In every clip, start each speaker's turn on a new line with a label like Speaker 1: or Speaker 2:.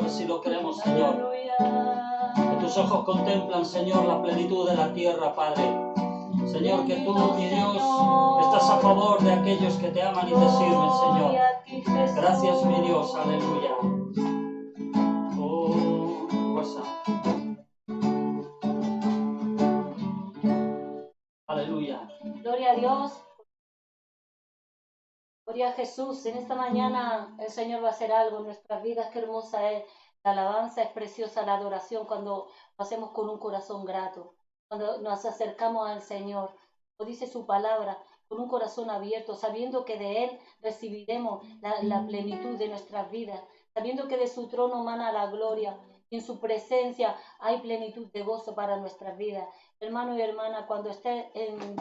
Speaker 1: así lo queremos, Señor. Que tus ojos contemplan, Señor, la plenitud de la tierra, Padre. Señor, que tú, mi Dios, estás a favor de aquellos que te aman y te sirven, Señor. Gracias, mi Dios, aleluya. Oh, fuerza. Aleluya.
Speaker 2: Gloria a Dios. Gloria a Jesús. En esta mañana el Señor va a hacer algo en nuestras vidas. Qué hermosa es la alabanza, es preciosa la adoración cuando lo hacemos con un corazón grato, cuando nos acercamos al Señor, como dice su palabra, con un corazón abierto, sabiendo que de Él recibiremos la plenitud de nuestras vidas, sabiendo que de su trono mana la gloria y en su presencia hay plenitud de gozo para nuestras vidas. Hermano y hermana, cuando estés en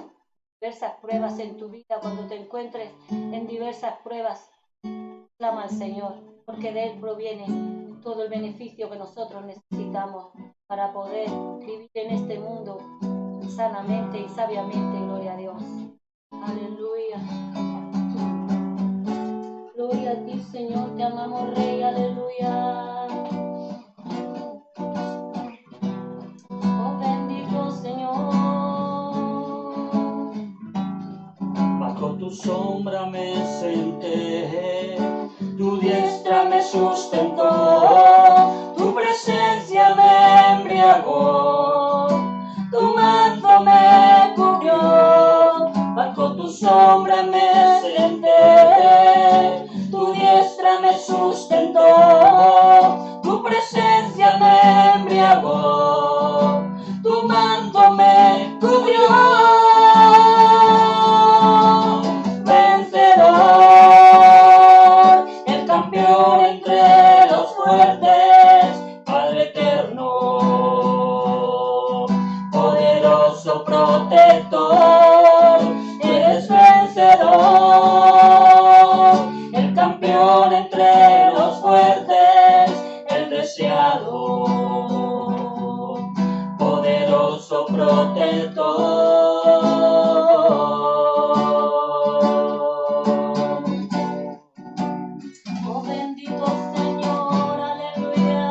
Speaker 2: diversas pruebas en tu vida, cuando te encuentres en diversas pruebas, clama al Señor, porque de Él proviene todo el beneficio que nosotros necesitamos para poder vivir en este mundo sanamente y sabiamente. Gloria a Dios. Aleluya. Gloria a ti, Señor, te amamos, Rey. Aleluya. Oh, bendito Señor.
Speaker 1: Bajo tu sombra me senté, tu diestra me sustentó, tu presencia me embriagó, tu manto me cubrió. Bajo tu sombra me senté, tu diestra me sustentó, tu presencia me embriagó, tu manto me cubrió. Vencedor, el campeón entre los fuertes, Padre eterno, poderoso protector, eres vencedor, el campeón entre los fuertes, el deseado, poderoso protector.
Speaker 2: Oh, bendito Señor, aleluya.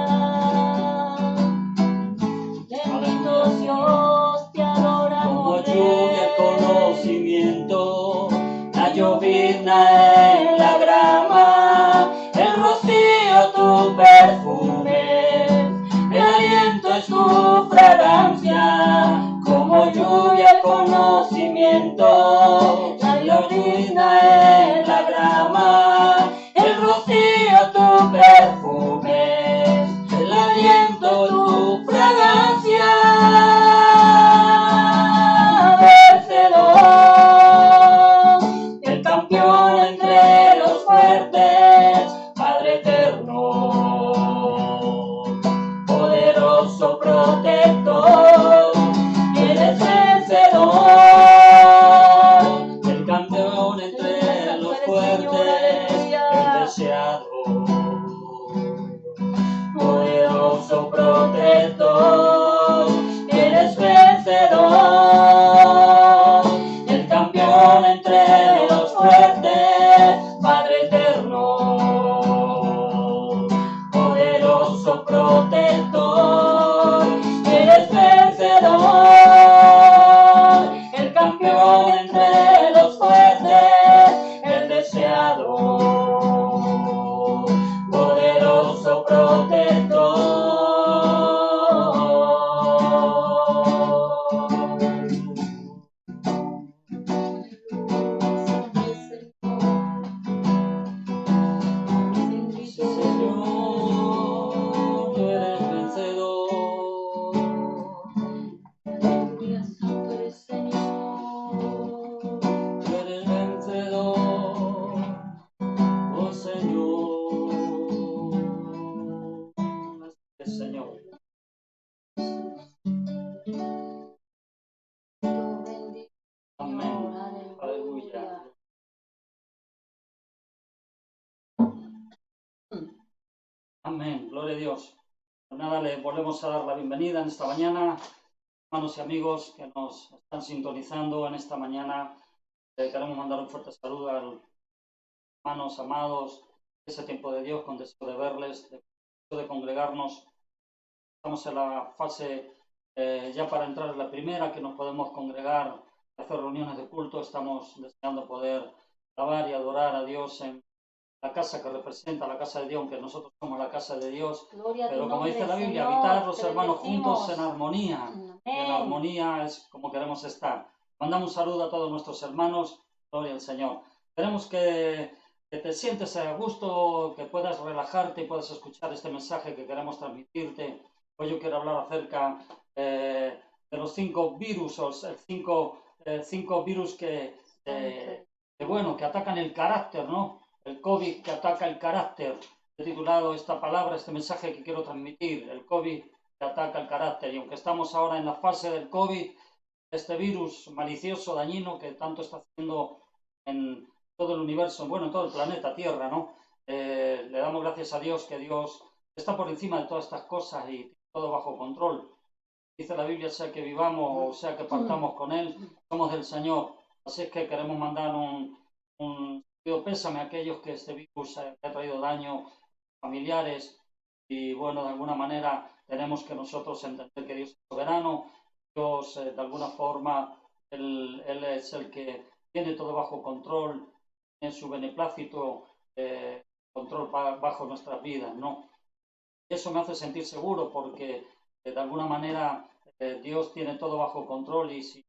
Speaker 2: Bendito Dios, te adoramos.
Speaker 1: Como lluvia el conocimiento, la llovizna en la grama, el rocío tu perfume, el aliento es tu fragancia. Como lluvia el conocimiento, la llovizna en la grama, el rocío tu perfume, el aliento tu fragancia. Vencedor, el campeón entre los fuertes, Padre eterno, poderoso protector, eres vencedor, el campeón entre los fuertes, el deseado, poderoso protector, eres vencedor, el campeón entre los fuertes, Padre eterno, poderoso protector, eres vencedor, el campeón entre los fuertes, el deseado, poderoso protector. Señor, tú eres vencedor.
Speaker 2: Aleluya, santo eres, Señor.
Speaker 1: Tú eres vencedor, oh Señor. Así es, Señor.
Speaker 2: Bendito
Speaker 1: Amén.
Speaker 2: Señor,
Speaker 1: Aleluya. Amén. Gloria a Dios. Pues nada, le volvemos a dar la bienvenida en esta mañana. Hermanos y amigos que nos están sintonizando en esta mañana, queremos mandar un fuerte saludo a los hermanos amados, ese tiempo de Dios, con deseo de verles, de de congregarnos. Estamos en la fase ya para entrar en la primera, que nos podemos congregar, hacer reuniones de culto. Estamos deseando poder alabar y adorar a Dios en la casa que representa la casa de Dios, aunque nosotros somos la casa de Dios. Pero como dice la Biblia, habitar los hermanos juntos en armonía. Y en armonía es como queremos estar. Mandamos un saludo a todos nuestros hermanos. Gloria al Señor. Queremos que te sientes a gusto, que puedas relajarte y puedas escuchar este mensaje que queremos transmitirte. Hoy yo quiero hablar acerca de los 5 virus, cinco virus que atacan el carácter, ¿no? El COVID que ataca el carácter. He titulado esta palabra, este mensaje que quiero transmitir, el COVID que ataca el carácter. Y aunque estamos ahora en la fase del COVID, este virus malicioso, dañino, que tanto está haciendo en todo el universo, bueno, en todo el planeta Tierra, ¿no? Le damos gracias a Dios, que Dios está por encima de todas estas cosas y tiene todo bajo control. Dice la Biblia, sea que vivamos o sea que partamos con Él, somos del Señor. Así es que queremos mandar un pésame a aquellos que este virus ha traído daño familiares. Y bueno, de alguna manera tenemos que nosotros entender que Dios es soberano. Dios, de alguna forma, Él es el que tiene todo bajo control, en su beneplácito, control bajo nuestras vidas, ¿no? Eso me hace sentir seguro porque de alguna manera Dios tiene todo bajo control, y si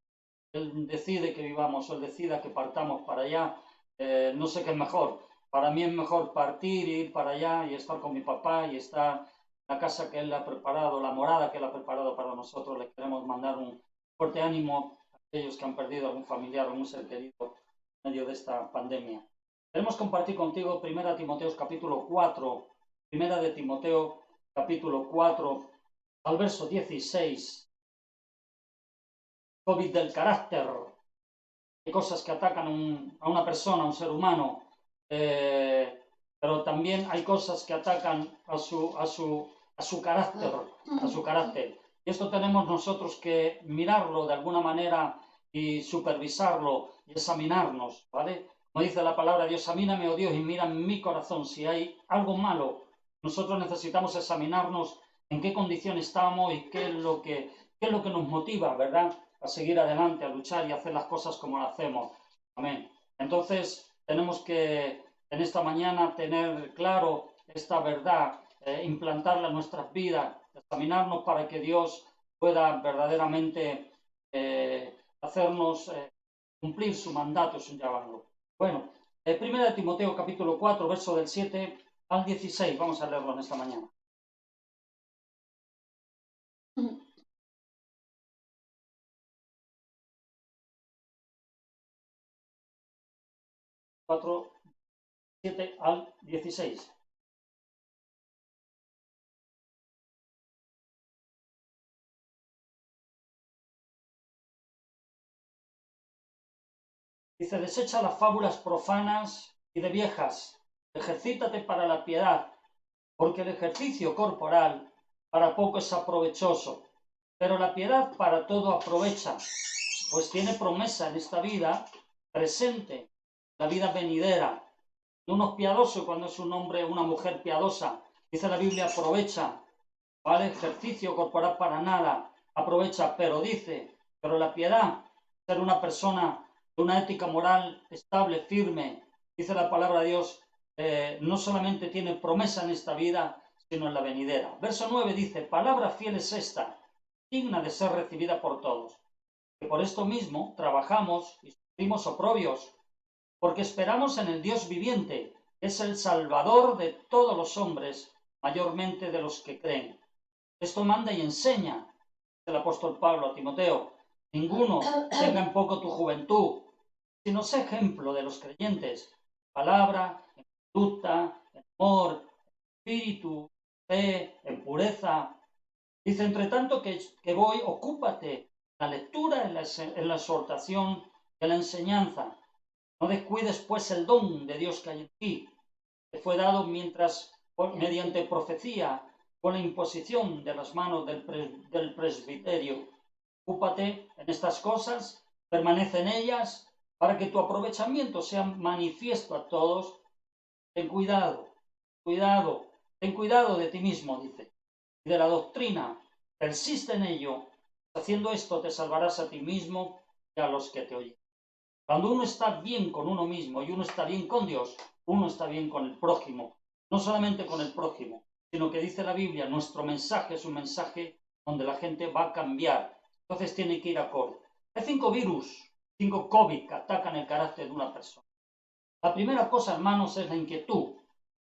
Speaker 1: Él decide que vivamos o Él decida que partamos para allá, no sé qué es mejor. Para mí es mejor partir, ir para allá y estar con mi papá y estar en la casa que Él ha preparado, la morada que Él ha preparado para nosotros. Le queremos mandar un fuerte ánimo a aquellos que han perdido algún familiar, algún ser querido en medio de esta pandemia. Queremos compartir contigo 1 Timoteo capítulo 4, 1 de Timoteo capítulo 4, al verso 16. COVID del carácter. Hay cosas que atacan a una persona, a un ser humano, pero también hay cosas que atacan a su carácter, Y esto tenemos nosotros que mirarlo de alguna manera y supervisarlo y examinarnos, ¿vale? Como dice la palabra de Dios, examíname, oh Dios, y mira mi corazón. Si hay algo malo, nosotros necesitamos examinarnos en qué condición estamos y qué es lo que nos motiva, ¿verdad?, a seguir adelante, a luchar y a hacer las cosas como las hacemos. Amén. Entonces, tenemos que en esta mañana tener claro esta verdad, implantarla en nuestras vidas, examinarnos para que Dios pueda verdaderamente hacernos cumplir su mandato, su llamado. Bueno, 1 Timoteo capítulo 4, verso del 7 al 16. Vamos a leerlo en esta mañana. 4, 7 al 16. Dice, desecha las fábulas profanas y de viejas, ejercítate para la piedad, porque el ejercicio corporal para poco es aprovechoso, pero la piedad para todo aprovecha, pues tiene promesa en esta vida presente, la vida venidera. Uno es piadoso cuando es un hombre o una mujer piadosa. Dice la Biblia, aprovecha, ¿vale? Ejercicio corporal para nada, aprovecha, pero la piedad, ser una persona de una ética moral estable, firme, dice la palabra de Dios, no solamente tiene promesa en esta vida, sino en la venidera. Verso 9 dice, palabra fiel es esta, digna de ser recibida por todos, que por esto mismo trabajamos y sufrimos oprobios, porque esperamos en el Dios viviente, que es el Salvador de todos los hombres, mayormente de los que creen. Esto manda y enseña el apóstol Pablo a Timoteo. Ninguno tenga en poco tu juventud, sino sé ejemplo de los creyentes. Palabra, en conducta, en amor, en espíritu, fe, en pureza. Dice, entre tanto que voy, ocúpate en la lectura, en la exhortación, en la enseñanza. No descuides pues el don de Dios que hay en ti, que fue dado mediante profecía, con la imposición de las manos del presbiterio. Ocúpate en estas cosas, permanece en ellas, para que tu aprovechamiento sea manifiesto a todos. Ten cuidado, Ten cuidado de ti mismo, dice, y de la doctrina. Persiste en ello. Haciendo esto te salvarás a ti mismo y a los que te oyen. Cuando uno está bien con uno mismo y uno está bien con Dios, uno está bien con el prójimo. No solamente con el prójimo, sino que dice la Biblia, nuestro mensaje es un mensaje donde la gente va a cambiar. Entonces tiene que ir acorde. Hay 5 virus, 5 COVID que atacan el carácter de una persona. La primera cosa, hermanos, es la inquietud.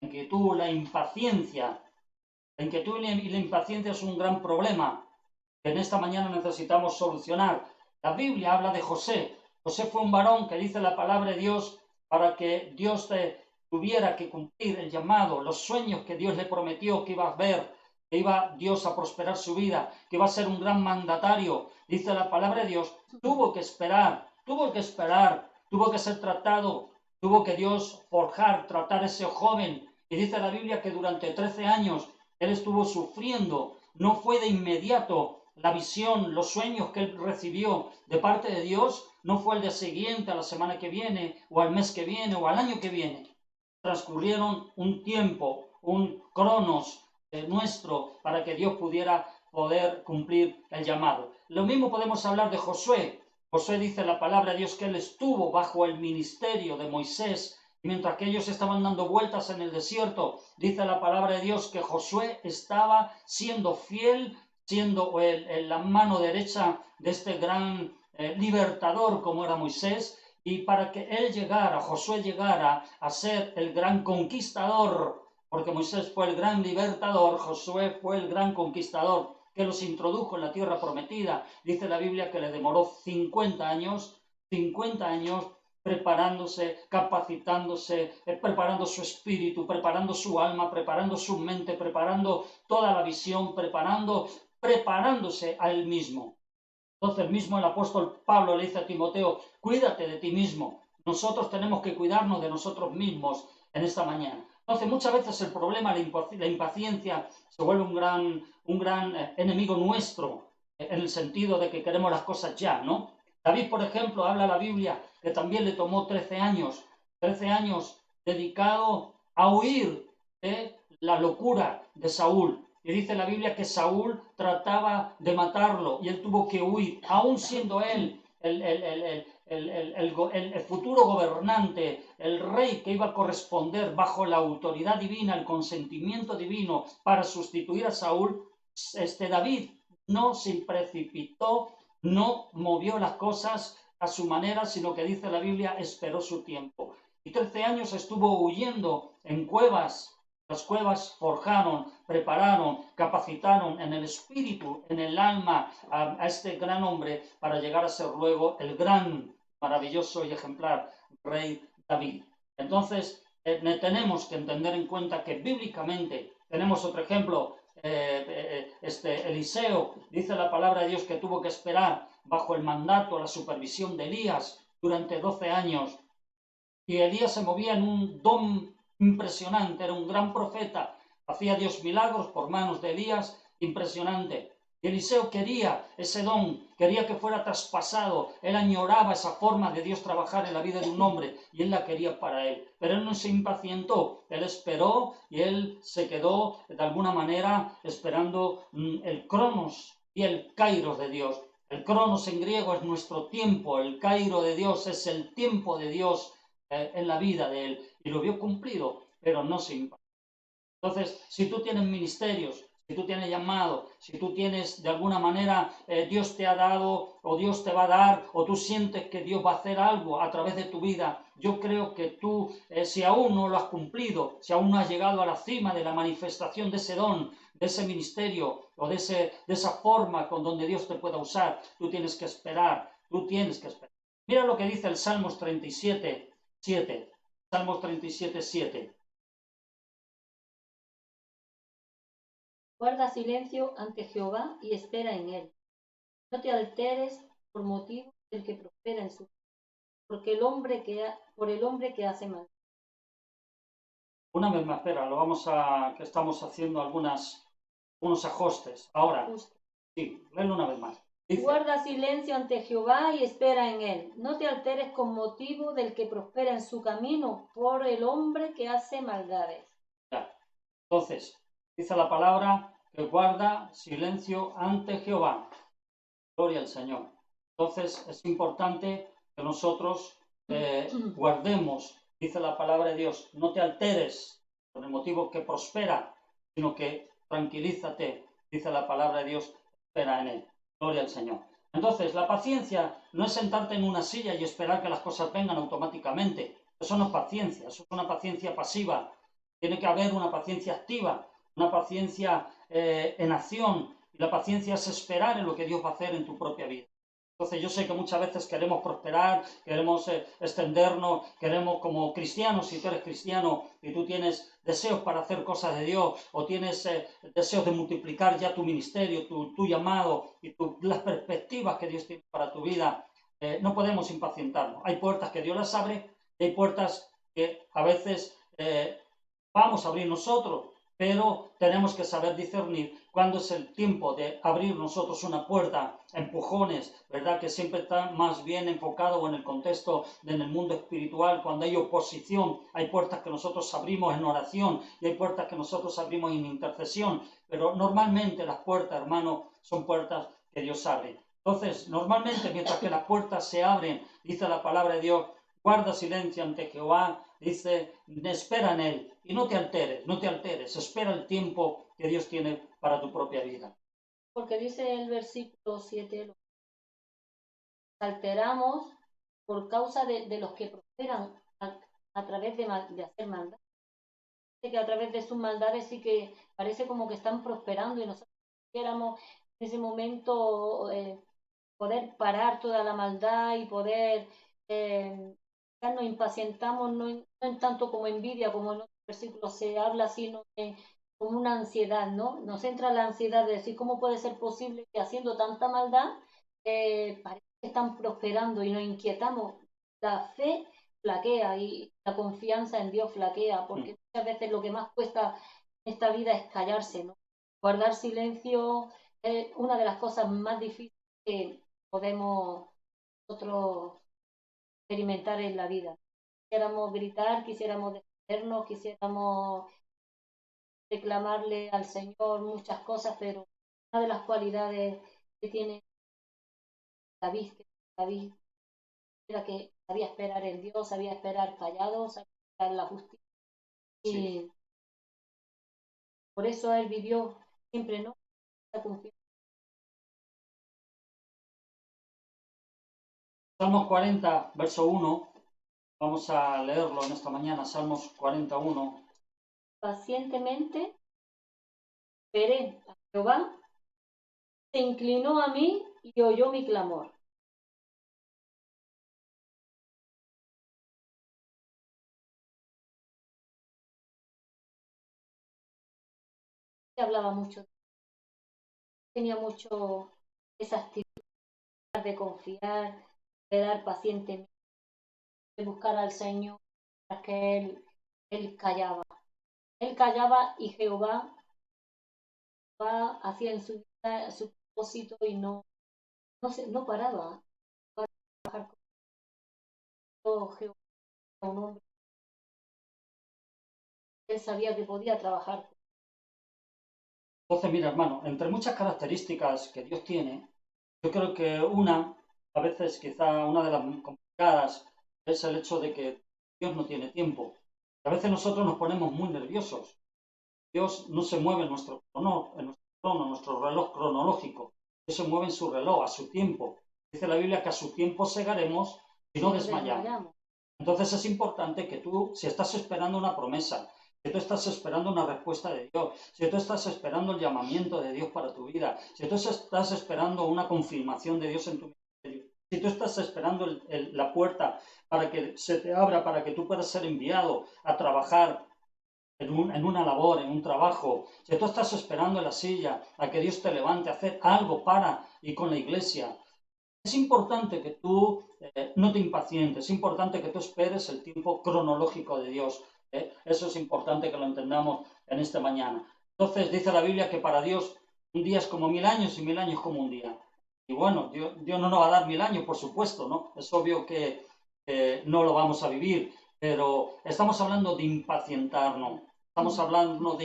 Speaker 1: La inquietud, la impaciencia. La inquietud y la impaciencia es un gran problema que en esta mañana necesitamos solucionar. La Biblia habla de José. José fue un varón que dice la palabra de Dios para que Dios tuviera que cumplir el llamado, los sueños que Dios le prometió que iba a ver, que iba Dios a prosperar su vida, que iba a ser un gran mandatario. Dice la palabra de Dios, tuvo que esperar, tuvo que ser tratado, tuvo que Dios forjar, tratar a ese joven. Y dice la Biblia que durante 13 años él estuvo sufriendo, no fue de inmediato la visión, los sueños que él recibió de parte de Dios, no fue el día siguiente, a la semana que viene, o al mes que viene, o al año que viene. Transcurrieron un tiempo, un cronos nuestro, para que Dios pudiera poder cumplir el llamado. Lo mismo podemos hablar de Josué. Josué dice la palabra de Dios que él estuvo bajo el ministerio de Moisés. Mientras que ellos estaban dando vueltas en el desierto, dice la palabra de Dios que Josué estaba siendo fiel, siendo la mano derecha de este gran libertador como era Moisés, y para que él llegara, Josué llegara a ser el gran conquistador, porque Moisés fue el gran libertador, Josué fue el gran conquistador que los introdujo en la tierra prometida. Dice la Biblia que le demoró 50 años preparándose, capacitándose, preparando su espíritu, preparando su alma, preparando su mente, preparando toda la visión, preparándose a él mismo. Entonces mismo el apóstol Pablo le dice a Timoteo, cuídate de ti mismo. Nosotros tenemos que cuidarnos de nosotros mismos en esta mañana. Entonces muchas veces el problema, la impaciencia, se vuelve un gran enemigo nuestro, en el sentido de que queremos las cosas ya, ¿no? David, por ejemplo, habla la Biblia que también le tomó 13 años dedicado a huir de la locura de Saúl. Y dice la Biblia que Saúl trataba de matarlo y él tuvo que huir, aún siendo él el futuro gobernante, el rey que iba a corresponder bajo la autoridad divina, el consentimiento divino para sustituir a Saúl. David no se precipitó, no movió las cosas a su manera, sino que dice la Biblia, esperó su tiempo. Y 13 años estuvo huyendo en cuevas. Las cuevas forjaron, prepararon, capacitaron en el espíritu, en el alma a este gran hombre para llegar a ser luego el gran, maravilloso y ejemplar rey David. Entonces, tenemos que entender en cuenta que bíblicamente tenemos otro ejemplo. Eliseo, dice la palabra de Dios que tuvo que esperar bajo el mandato, la supervisión de Elías durante 12 años. Y Elías se movía en un don impresionante, era un gran profeta, hacía Dios milagros por manos de Elías, impresionante. Y Eliseo quería ese don, quería que fuera traspasado, él añoraba esa forma de Dios trabajar en la vida de un hombre y él la quería para él. Pero él no se impacientó, él esperó y él se quedó de alguna manera esperando el cronos y el kairos de Dios. El cronos en griego es nuestro tiempo, el kairo de Dios es el tiempo de Dios en la vida de él y lo vio cumplido, pero no se impactó. Entonces, si tú tienes ministerios, si tú tienes llamado, si tú tienes de alguna manera Dios te ha dado o Dios te va a dar o tú sientes que Dios va a hacer algo a través de tu vida, yo creo que tú, si aún no lo has cumplido, si aún no has llegado a la cima de la manifestación de ese don, de ese ministerio o de esa forma con donde Dios te pueda usar, tú tienes que esperar, tú tienes que esperar. Mira lo que dice el Salmos 37, 7. Salmos 37, 7.
Speaker 2: Guarda silencio ante Jehová y espera en él. No te alteres por motivo del que prospera en su porque por el hombre que hace mal.
Speaker 1: Una vez más, espera, que estamos haciendo unos ajustes. Ahora, sí, léelo una vez más.
Speaker 2: Dice, guarda silencio ante Jehová y espera en él. No te alteres con motivo del que prospera en su camino, por el hombre que hace maldades.
Speaker 1: Ya. Entonces, dice la palabra que guarda silencio ante Jehová. Gloria al Señor. Entonces, es importante que nosotros guardemos, dice la palabra de Dios, no te alteres por el motivo que prospera, sino que tranquilízate, dice la palabra de Dios, espera en él. Gloria al Señor. Entonces, la paciencia no es sentarte en una silla y esperar que las cosas vengan automáticamente. Eso no es paciencia, eso es una paciencia pasiva. Tiene que haber una paciencia activa, una paciencia en acción. Y la paciencia es esperar en lo que Dios va a hacer en tu propia vida. Entonces yo sé que muchas veces queremos prosperar, queremos extendernos, queremos como cristianos, si tú eres cristiano y tú tienes deseos para hacer cosas de Dios o tienes deseos de multiplicar ya tu ministerio, tu llamado y las perspectivas que Dios tiene para tu vida, no podemos impacientarnos. Hay puertas que Dios las abre y hay puertas que a veces vamos a abrir nosotros, pero tenemos que saber discernir cuándo es el tiempo de abrir nosotros una puerta, empujones, ¿verdad? Que siempre está más bien enfocado en el contexto en el mundo espiritual, cuando hay oposición, hay puertas que nosotros abrimos en oración y hay puertas que nosotros abrimos en intercesión, pero normalmente las puertas, hermano, son puertas que Dios abre. Entonces, normalmente mientras que las puertas se abren, dice la palabra de Dios, guarda silencio ante Jehová, dice, espera en él y no te alteres, espera el tiempo que Dios tiene para tu propia vida.
Speaker 2: Porque dice el versículo 7, alteramos por causa de los que prosperan a través de hacer maldad. Que a través de sus maldades sí que parece como que están prosperando y nosotros quisiéramos en ese momento poder parar toda la maldad y poder nos impacientamos, no en tanto como envidia, como en otros versículos se habla, sino como una ansiedad, ¿no? Nos entra la ansiedad de decir cómo puede ser posible que haciendo tanta maldad parece que están prosperando y nos inquietamos. La fe flaquea y la confianza en Dios flaquea, porque muchas veces lo que más cuesta en esta vida es callarse, ¿no? Guardar silencio es una de las cosas más difíciles que podemos nosotros experimentar en la vida. Quisiéramos gritar, quisiéramos defendernos, quisiéramos reclamarle al Señor muchas cosas, pero una de las cualidades que tiene David, David era que sabía esperar en Dios, sabía esperar callado, sabía esperar en la justicia.
Speaker 1: Sí.
Speaker 2: Y por eso él vivió siempre, ¿no? Esa confianza.
Speaker 1: Salmos 40, verso 1, vamos a leerlo en esta mañana, Salmos 41.
Speaker 2: Pacientemente esperé a Jehová, se inclinó a mí y oyó mi clamor. Y hablaba mucho, tenía mucho esa actitud de confiar, de dar pacientemente, de buscar al Señor, para que él callaba. Él callaba y Jehová hacía en su vida su propósito y no paraba. Trabajar con todo Jehová, un hombre, él sabía que podía trabajar.
Speaker 1: Entonces, mira, hermano, entre muchas características que Dios tiene, yo creo que a veces quizá una de las más complicadas, es el hecho de que Dios no tiene tiempo. A veces nosotros nos ponemos muy nerviosos. Dios no se mueve en nuestro en nuestro reloj cronológico. Dios se mueve en su reloj, a su tiempo. Dice la Biblia que a su tiempo segaremos y no desmayamos. Entonces es importante que tú, si estás esperando una promesa, si tú estás esperando una respuesta de Dios, si tú estás esperando el llamamiento de Dios para tu vida, si tú estás esperando una confirmación de Dios en tu ministerio, si tú estás esperando la puerta para que se te abra, para que tú puedas ser enviado a trabajar en una labor, en un trabajo, si tú estás esperando en la silla a que Dios te levante a hacer algo para y con la iglesia, es importante que tú no te impacientes, es importante que tú esperes el tiempo cronológico de Dios. Eso es importante que lo entendamos en esta mañana. Entonces dice la Biblia que para Dios un día es como 1000 años y 1000 años como un día. Y bueno, Dios no nos va a dar 1000 años, por supuesto, ¿no? Es obvio que no lo vamos a vivir, pero estamos hablando de impacientarnos. Estamos hablando de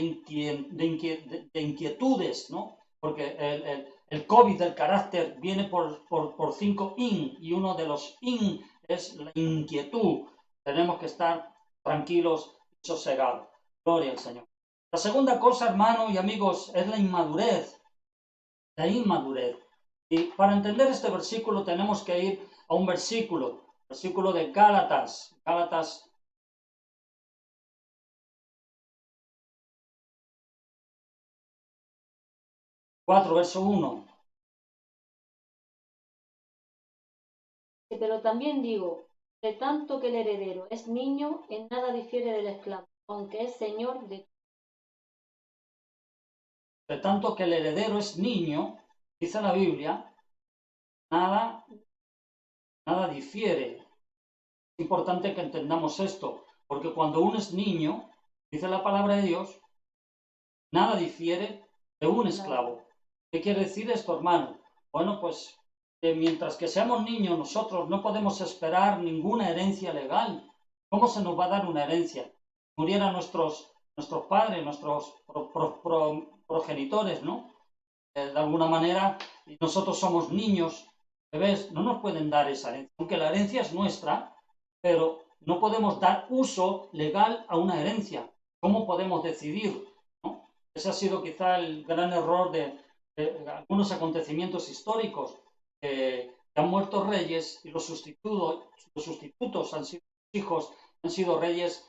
Speaker 1: inquietudes, ¿no? Porque el COVID del carácter viene por 5 in, y uno de los in es la inquietud. Tenemos que estar tranquilos y sosegados. Gloria al Señor. La segunda cosa, hermanos y amigos, es la inmadurez. La inmadurez. Y para entender este versículo tenemos que ir a un versículo de Gálatas. Gálatas 4, verso 1.
Speaker 2: Pero también digo, de tanto que el heredero es niño, en nada difiere del esclavo, aunque es señor de...
Speaker 1: De tanto que el heredero es niño, dice la Biblia, nada, nada difiere. Es importante que entendamos esto, porque cuando uno es niño, dice la palabra de Dios, nada difiere de un esclavo. ¿Qué quiere decir esto, hermano? Bueno, pues mientras que seamos niños, nosotros no podemos esperar ninguna herencia legal. ¿Cómo se nos va a dar una herencia? Murieran nuestros padres, nuestros progenitores, ¿no? De alguna manera, y nosotros somos niños, bebés, no nos pueden dar esa herencia, aunque la herencia es nuestra, pero no podemos dar uso legal a una herencia. ¿Cómo podemos decidir? ¿No? Ese ha sido quizá el gran error de algunos acontecimientos históricos, que han muerto reyes y los sustitutos han sido hijos, han sido reyes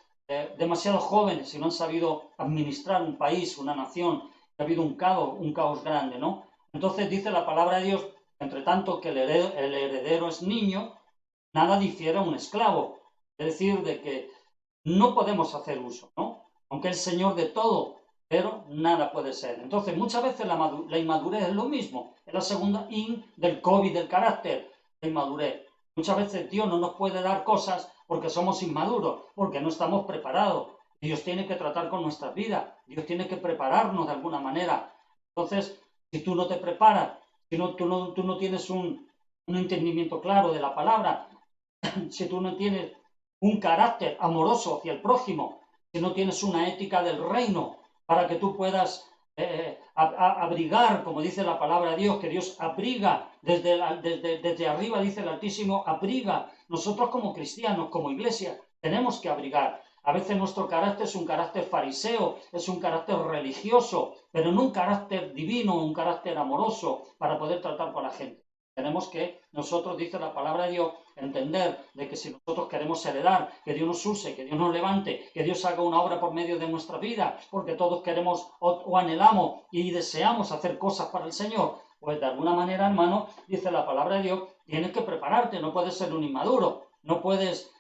Speaker 1: demasiado jóvenes y no han sabido administrar un país, una nación. Ha habido un caos grande, ¿no? Entonces dice la palabra de Dios, entre tanto que el heredero es niño, nada difiere a un esclavo. Es decir, de que no podemos hacer uso, ¿no? Aunque es Señor de todo, pero nada puede ser. Entonces, muchas veces la inmadurez es lo mismo. Es la segunda in del COVID del carácter, la inmadurez. Muchas veces Dios no nos puede dar cosas porque somos inmaduros, porque no estamos preparados. Dios tiene que tratar con nuestras vidas. Dios tiene que prepararnos de alguna manera. Entonces, si tú no te preparas, si no, tú no tienes un entendimiento claro de la palabra, si tú no tienes un carácter amoroso hacia el prójimo, si no tienes una ética del reino para que tú puedas abrigar, como dice la palabra de Dios, que Dios abriga desde arriba, dice el Altísimo, abriga. Nosotros como cristianos, como iglesia, tenemos que abrigar. A veces nuestro carácter es un carácter fariseo, es un carácter religioso, pero no un carácter divino, un carácter amoroso para poder tratar con la gente. Tenemos que nosotros, dice la palabra de Dios, entender de que si nosotros queremos heredar, que Dios nos use, que Dios nos levante, que Dios haga una obra por medio de nuestra vida, porque todos queremos o anhelamos y deseamos hacer cosas para el Señor, pues de alguna manera, hermano, dice la palabra de Dios, tienes que prepararte, no puedes ser un inmaduro, no puedes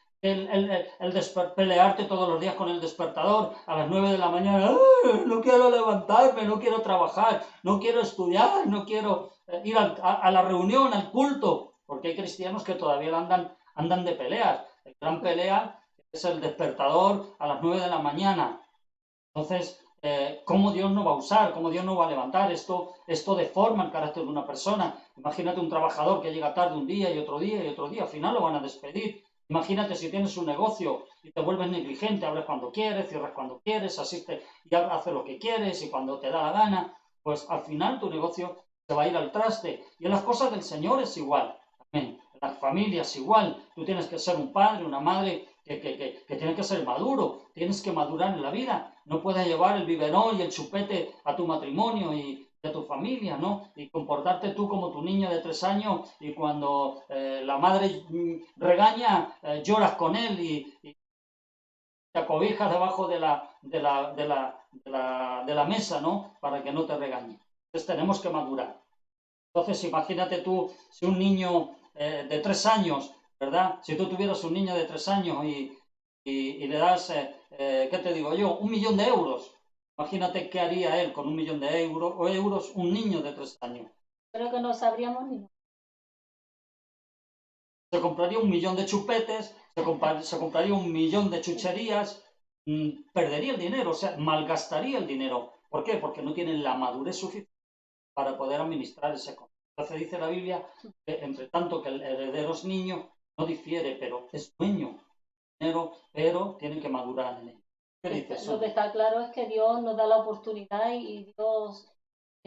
Speaker 1: pelearte todos los días con el despertador a las 9 de la mañana. No quiero levantarme, no quiero trabajar, no quiero estudiar, no quiero ir a la reunión, al culto, porque hay cristianos que todavía andan de peleas. El gran pelea es el despertador a las 9 de la mañana. Entonces, ¿cómo Dios no va a usar? ¿Cómo Dios no va a levantar? Esto deforma el carácter de una persona. Imagínate un trabajador que llega tarde un día y otro día y otro día, al final lo van a despedir. Imagínate si tienes un negocio y te vuelves negligente, abres cuando quieres, cierras cuando quieres, asistes y haces lo que quieres y cuando te da la gana, pues al final tu negocio se va a ir al traste. Y en las cosas del Señor es igual. Amén. En las familias igual. Tú tienes que ser un padre, una madre que tiene que ser maduro. Tienes que madurar en la vida. No puedes llevar el biberón y el chupete a tu matrimonio y de tu familia, ¿no? Y comportarte tú como tu niño de 3 años y cuando la madre regaña, lloras con él y te acobijas debajo de la mesa, ¿no? Para que no te regañe. Entonces tenemos que madurar. Entonces imagínate tú, si un niño de 3 años, ¿verdad? Si tú tuvieras un niño de 3 años y le das, ¿qué te digo yo? 1.000.000 de euros. Imagínate qué haría él con 1.000.000 de euros, un niño de 3 años.
Speaker 2: Creo que no sabríamos ni...
Speaker 1: Se compraría 1.000.000 de chupetes, se compraría 1.000.000 de chucherías, perdería el dinero, o sea, malgastaría el dinero. ¿Por qué? Porque no tienen la madurez suficiente para poder administrar ese control. Entonces dice la Biblia que entre tanto que el heredero es niño, no difiere, pero es dueño del dinero, pero tiene que madurar en él. ¿Qué dices,
Speaker 2: Lo que
Speaker 1: Sonia?
Speaker 2: está claro es que Dios nos da la oportunidad y Dios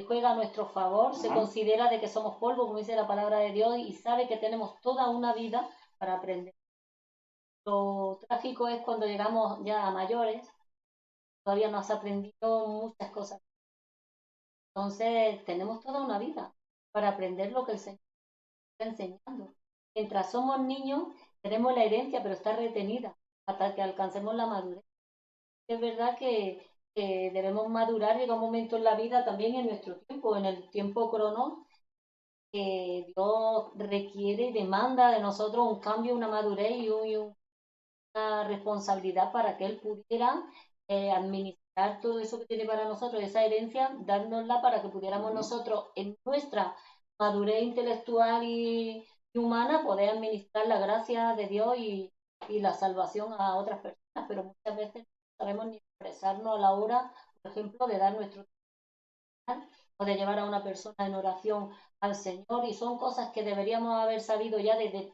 Speaker 2: juega a nuestro favor, se
Speaker 1: Ajá.
Speaker 2: considera de que somos polvo, como dice la palabra de Dios, y sabe que tenemos toda una vida para aprender. Lo trágico es cuando llegamos ya a mayores, todavía no has aprendido muchas cosas. Entonces, tenemos toda una vida para aprender lo que el Señor está enseñando. Mientras somos niños, tenemos la herencia, pero está retenida hasta que alcancemos la madurez. Es verdad que debemos madurar, llega un momento en la vida también en nuestro tiempo, en el tiempo crono, que Dios requiere y demanda de nosotros un cambio, una madurez y una responsabilidad para que Él pudiera administrar todo eso que tiene para nosotros, esa herencia, dárnosla para que pudiéramos nosotros en nuestra madurez intelectual y humana poder administrar la gracia de Dios y la salvación a otras personas, pero muchas veces no sabemos ni expresarnos a la hora, por ejemplo, de dar nuestro o de llevar a una persona en oración al Señor, y son cosas que deberíamos haber sabido ya desde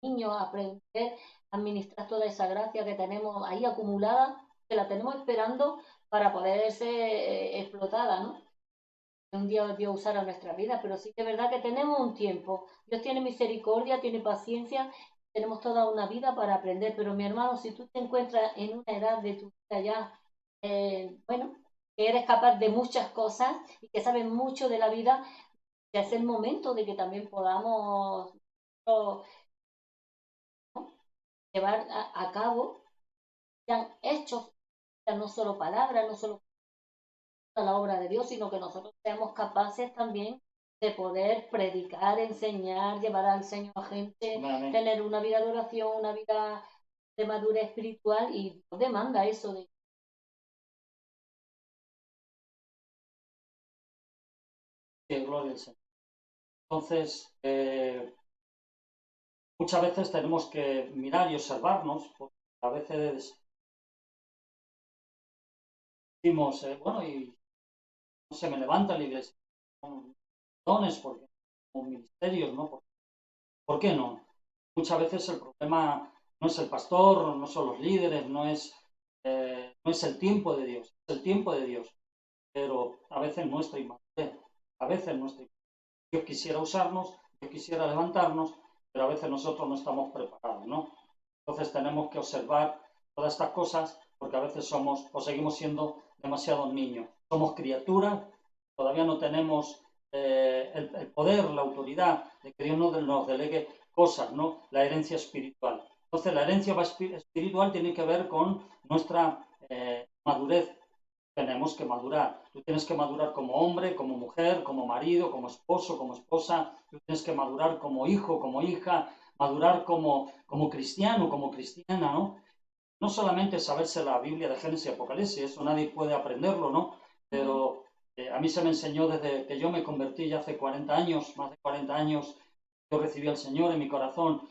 Speaker 2: niños, aprender a administrar toda esa gracia que tenemos ahí acumulada, que la tenemos esperando para poder ser explotada, ¿no? Que un día Dios usara nuestra vida, pero sí que es verdad que tenemos un tiempo. Dios tiene misericordia, tiene paciencia, tenemos toda una vida para aprender, pero mi hermano, si tú te encuentras en una edad de tu vida ya, bueno, que eres capaz de muchas cosas y que sabes mucho de la vida, ya es el momento de que también podamos ¿no? llevar a cabo sean hechos, sean no solo palabras, no solo la obra de Dios, sino que nosotros seamos capaces también de poder predicar, enseñar, llevar al Señor a gente,
Speaker 1: Amén.
Speaker 2: tener una vida de oración, una vida de madurez espiritual, y Dios demanda eso de
Speaker 1: Sí, gloria al Señor. Entonces, muchas veces tenemos que mirar y observarnos, porque a veces decimos, bueno, y no se me levanta la iglesia con dones, porque con ministerios, ¿no? ¿Por qué no? Muchas veces el problema no es el pastor, no son los líderes, no es el tiempo de Dios, es el tiempo de Dios, pero a veces nuestra inmadurez, a veces nuestra inmadurez. Dios quisiera usarnos, Dios quisiera levantarnos, pero a veces nosotros no estamos preparados, ¿no? Entonces tenemos que observar todas estas cosas porque a veces somos o seguimos siendo demasiados niños. Somos criaturas, todavía no tenemos el poder, la autoridad de que Dios nos delegue cosas, ¿no? La herencia espiritual. Entonces la herencia espiritual tiene que ver con nuestra madurez. Tenemos que madurar. Tú tienes que madurar como hombre, como mujer, como marido, como esposo, como esposa. Tú tienes que madurar como hijo, como hija, madurar como cristiano, como cristiana, ¿no? No solamente saberse la Biblia de Génesis y Apocalipsis, eso nadie puede aprenderlo, ¿no? Pero a mí se me enseñó desde que yo me convertí ya hace 40 años, más de 40 años, yo recibí al Señor en mi corazón.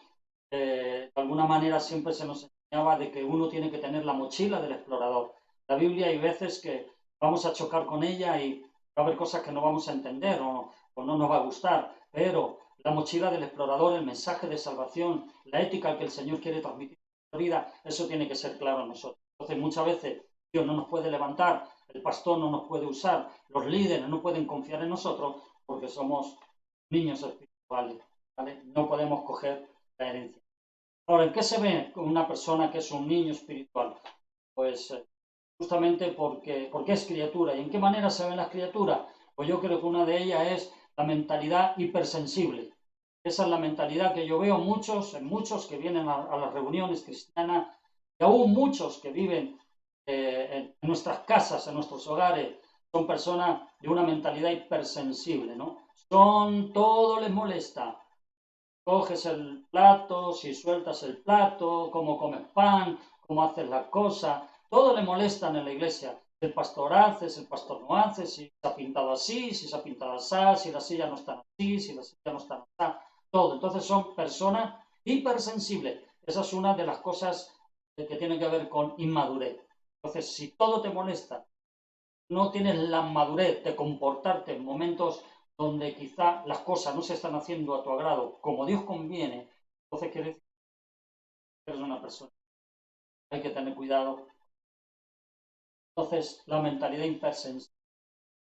Speaker 1: De alguna manera siempre se nos enseñaba de que uno tiene que tener la mochila del explorador. La Biblia hay veces que vamos a chocar con ella y va a haber cosas que no vamos a entender o no nos va a gustar, pero la mochila del explorador, el mensaje de salvación, la ética que el Señor quiere transmitir en la vida, eso tiene que ser claro en nosotros. Entonces muchas veces Dios no nos puede levantar, el pastor no nos puede usar, los líderes no pueden confiar en nosotros porque somos niños espirituales, ¿vale? No podemos coger la herencia. Ahora, ¿en qué se ve con una persona que es un niño espiritual? Pues justamente porque es criatura. ¿Y en qué manera se ven las criaturas? Pues yo creo que una de ellas es la mentalidad hipersensible. Esa es la mentalidad que yo veo en muchos que vienen a las reuniones cristianas, y aún muchos que viven en nuestras casas, en nuestros hogares, son personas de una mentalidad hipersensible, ¿no? Todo les molesta. Coges el plato, si sueltas el plato, cómo comes pan, cómo haces las cosas, todo le molestan en la iglesia. El pastor hace, si el pastor no hace, si se ha pintado así, si se ha pintado así, si las sillas no están así, si las sillas no están así, todo. Entonces son personas hipersensibles. Esa es una de las cosas que tiene que ver con inmadurez. Entonces, si todo te molesta, no tienes la madurez de comportarte en momentos donde quizá las cosas no se están haciendo a tu agrado como Dios conviene, entonces quiere decir que eres una persona. Hay que tener cuidado Entonces, la mentalidad hipersensible.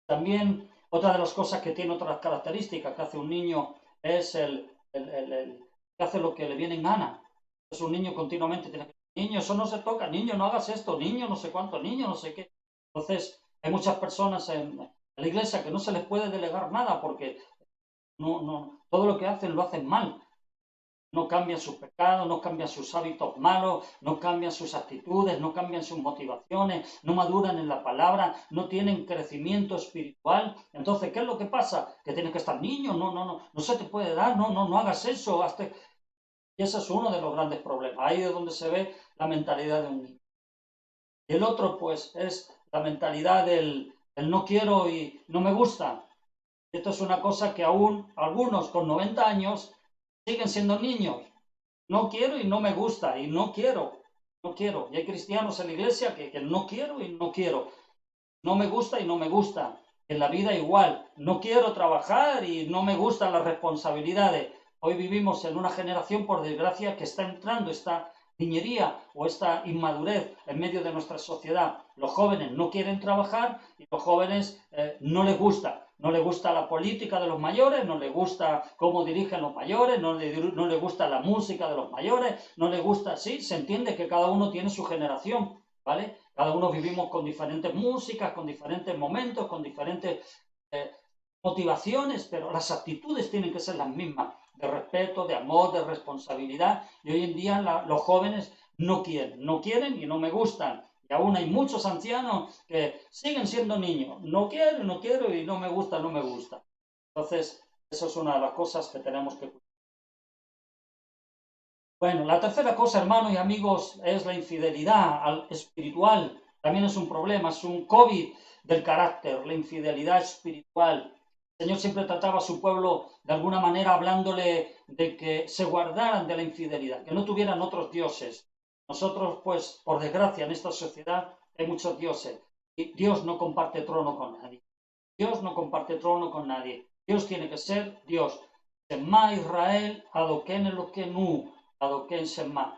Speaker 1: También, otra de las cosas que tiene otras características que hace un niño es que hace lo que le viene en gana. Es un niño continuamente tiene que niño, eso no se toca, niño, no hagas esto, niño, no sé cuánto, niño, no sé qué. Entonces, hay muchas personas en la iglesia que no se les puede delegar nada porque todo lo que hacen lo hacen mal. No cambian sus pecados, no cambian sus hábitos malos, no cambian sus actitudes, no cambian sus motivaciones, no maduran en la palabra, no tienen crecimiento espiritual. Entonces, ¿qué es lo que pasa? Que tienes que estar niño, no se te puede dar, no hagas eso. Y ese es uno de los grandes problemas. Ahí es donde se ve la mentalidad de un niño. Y el otro, pues, es la mentalidad del no quiero y no me gusta. Esto es una cosa que aún algunos con 90 años siguen siendo niños. No quiero y no me gusta, y no quiero. Y hay cristianos en la iglesia que no quiero y no quiero. No me gusta y no me gusta. En la vida igual. No quiero trabajar y no me gustan las responsabilidades. Hoy vivimos en una generación, por desgracia, que está entrando esta niñería o esta inmadurez en medio de nuestra sociedad. Los jóvenes no quieren trabajar y los jóvenes no les gusta. No les gusta la política de los mayores, no les gusta cómo dirigen los mayores, no les gusta la música de los mayores, no les gusta, sí, se entiende que cada uno tiene su generación, ¿vale? Cada uno vivimos con diferentes músicas, con diferentes momentos, con diferentes motivaciones, pero las actitudes tienen que ser las mismas, de respeto, de amor, de responsabilidad. Y hoy en día los jóvenes no quieren y no me gustan. Y aún hay muchos ancianos que siguen siendo niños. No quiero y no me gusta. Entonces, eso es una de las cosas que tenemos que cuidar. Bueno, la tercera cosa, hermanos y amigos, es la infidelidad espiritual. También es un problema, es un COVID del carácter, la infidelidad espiritual. El Señor siempre trataba a su pueblo de alguna manera hablándole de que se guardaran de la infidelidad, que no tuvieran otros dioses. Nosotros, pues, por desgracia, en esta sociedad hay muchos dioses y Dios no comparte trono con nadie. Dios no comparte trono con nadie. Dios tiene que ser Dios. Shema Israel, Adoken Eloquenu, Adoken Shema.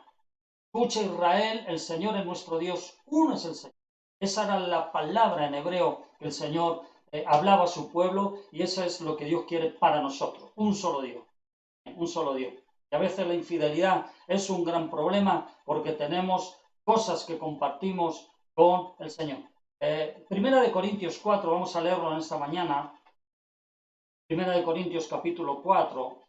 Speaker 1: Escucha Israel, el Señor es nuestro Dios, uno es el Señor. Esa era la palabra en hebreo que el Señor hablaba a su pueblo y eso es lo que Dios quiere para nosotros, un solo Dios, un solo Dios. Y a veces la infidelidad es un gran problema porque tenemos cosas que compartimos con el Señor. Primera de Corintios 4, vamos a leerlo en esta mañana. Primera de Corintios capítulo 4.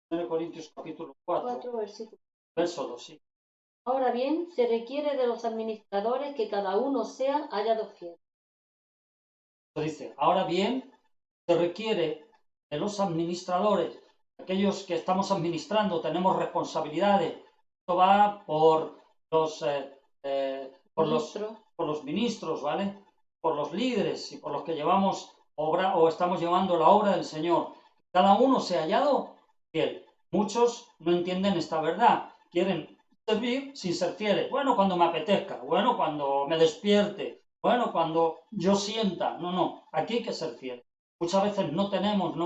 Speaker 1: Primera de Corintios capítulo 4, verso 2, sí.
Speaker 2: Ahora bien, se requiere de los administradores que cada uno sea hallado fiel.
Speaker 1: Dice, ahora bien, se requiere de los administradores, aquellos que estamos administrando, tenemos responsabilidades. Esto va por los ministros, ¿vale? Por los líderes y por los que llevamos obra o estamos llevando la obra del Señor. Cada uno se ha hallado fiel. Muchos no entienden esta verdad. Quieren servir sin ser fieles. Bueno, cuando me apetezca. Bueno, cuando me despierte. Bueno, cuando yo sienta. No. Aquí hay que ser fiel. Muchas veces no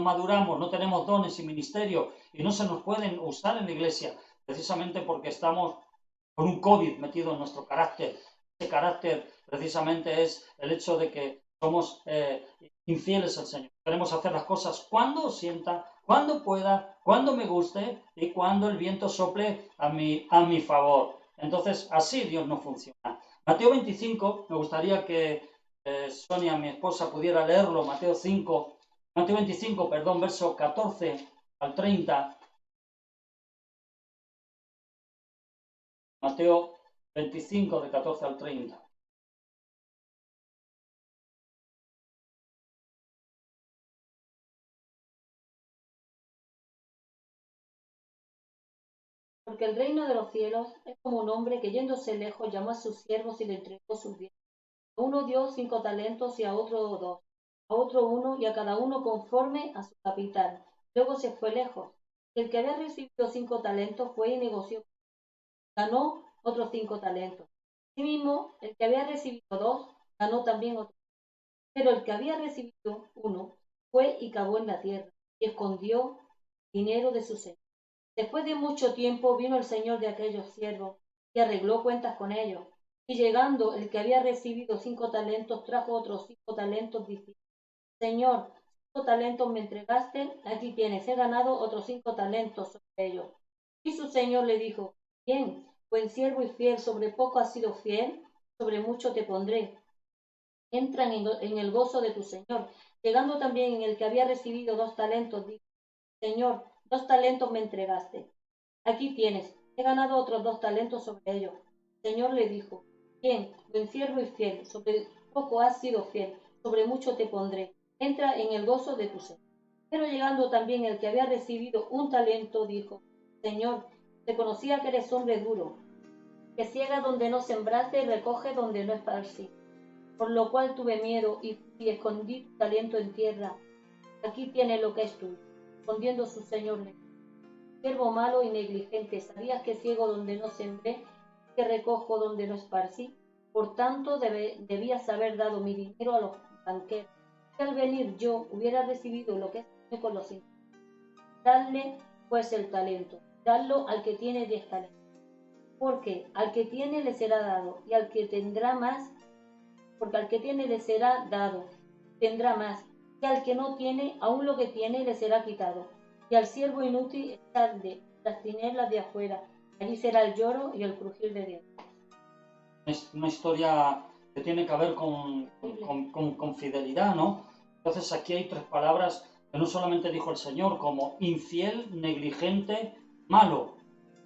Speaker 1: maduramos, no tenemos dones y ministerios y no se nos pueden usar en la iglesia precisamente porque estamos con un COVID metido en nuestro carácter. Ese carácter precisamente es el hecho de que somos infieles al Señor. Queremos hacer las cosas cuando sienta, cuando pueda, cuando me guste y cuando el viento sople a mi favor. Entonces, así Dios no funciona. Mateo 25, me gustaría que Sonia, mi esposa, pudiera leerlo. Mateo 25, perdón, verso 14 al 30. Mateo 25, de 14 al 30.
Speaker 2: Porque el reino de los cielos es como un hombre que yéndose lejos llamó a sus siervos y le entregó sus bienes. A uno dio 5 talentos y a otro 2, a otro 1 y a cada uno conforme a su capital. Luego se fue lejos. El que había recibido 5 talentos fue y negoció, ganó otros 5 talentos. Asimismo, el que había recibido 2 ganó también otro. Pero el que había recibido uno fue y cavó en la tierra y escondió dinero de su señor. Después de mucho tiempo vino el señor de aquellos siervos y arregló cuentas con ellos. Y llegando el que había recibido 5 talentos, trajo otros 5 talentos, diciendo: Señor, 5 talentos me entregaste, aquí tienes, he ganado otros 5 talentos sobre ellos. Y su señor le dijo: Bien, buen siervo y fiel, sobre poco has sido fiel, sobre mucho te pondré. Entra en el gozo de tu señor. Llegando también el que había recibido 2 talentos, dijo: Señor, 2 talentos me entregaste, aquí tienes, he ganado otros 2 talentos sobre ellos. El Señor le dijo: Bien, buen siervo y fiel, sobre poco has sido fiel, sobre mucho te pondré. Entra en el gozo de tu Señor. Pero llegando también el que había recibido 1 talento, dijo: Señor, te conocía que eres hombre duro, que ciega donde no sembraste y recoge donde no esparciste. Por lo cual tuve miedo y escondí tu talento en tierra. Aquí tiene lo que es tuyo. Respondiendo su señor le dijo: Siervo malo y negligente, ¿sabías que ciego donde no sembré, que recojo donde no esparcí? Por tanto, debías haber dado mi dinero a los banqueros, que al venir yo hubiera recibido lo que es mío con los intereses. Dadle pues el talento, dadlo al que tiene 10 talentos, porque al que tiene le será dado, y al que tendrá más, porque al que tiene le será dado, tendrá más, y al que no tiene, aún lo que tiene le será quitado. Y al siervo inútil echadle las tinieblas de afuera, allí será el lloro y el crujir de dientes.
Speaker 1: Es una historia que tiene que ver con fidelidad, ¿no? Entonces aquí hay 3 palabras que no solamente dijo el Señor, como infiel, negligente, malo.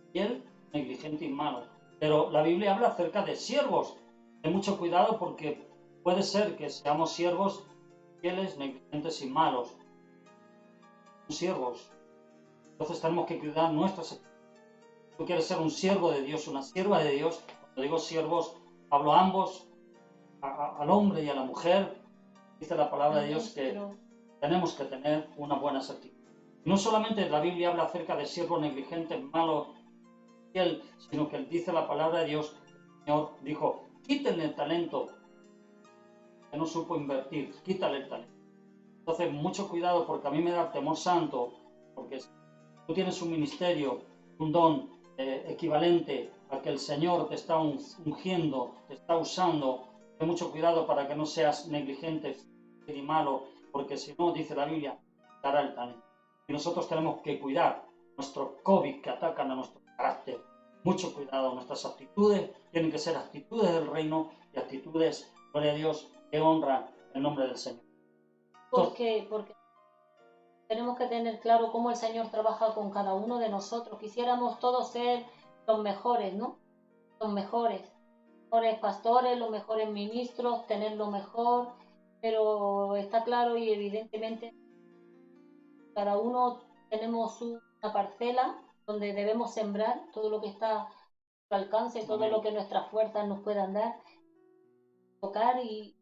Speaker 1: Infiel, negligente y malo. Pero la Biblia habla acerca de siervos. Ten mucho cuidado porque puede ser que seamos siervos fieles, negligentes y malos. Siervos. Entonces tenemos que cuidar nuestras actitudes. Tú quieres ser un siervo de Dios, una sierva de Dios. Cuando digo siervos, hablo a ambos, al hombre y a la mujer. Dice la palabra de Dios que tenemos que tener una buena actitud. No solamente la Biblia habla acerca de siervo negligente, malo, fiel, sino que dice la palabra de Dios, el Señor dijo: quítenle el talento que no supo invertir, quítale el talento. Entonces, mucho cuidado, porque a mí me da temor santo, porque si tú tienes un ministerio, un don equivalente al que el Señor te está ungiendo, te está usando, ten mucho cuidado para que no seas negligente y malo, porque si no, dice la Biblia, dará el talento. Y nosotros tenemos que cuidar nuestros COVID que atacan a nuestro carácter. Mucho cuidado, nuestras actitudes tienen que ser actitudes del reino y actitudes, gloria a Dios, que honran el nombre del Señor.
Speaker 2: Porque tenemos que tener claro cómo el Señor trabaja con cada uno de nosotros. Quisiéramos todos ser los mejores, ¿no? Los mejores pastores, los mejores ministros, tener lo mejor, pero está claro y evidentemente cada uno tenemos una parcela donde debemos sembrar todo lo que está a nuestro alcance, todo lo que nuestras fuerzas nos puedan dar, tocar y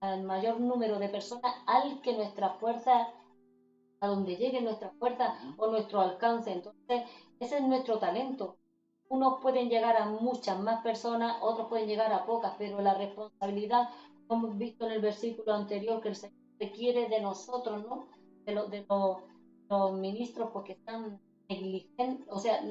Speaker 2: al mayor número de personas al que nuestras fuerzas, a donde lleguen nuestras fuerzas o nuestro alcance. Entonces, ese es nuestro talento. Unos pueden llegar a muchas más personas, otros pueden llegar a pocas, pero la responsabilidad, como hemos visto en el versículo anterior, que el Señor requiere de nosotros, ¿no? De los ministros, porque están negligentes, o sea,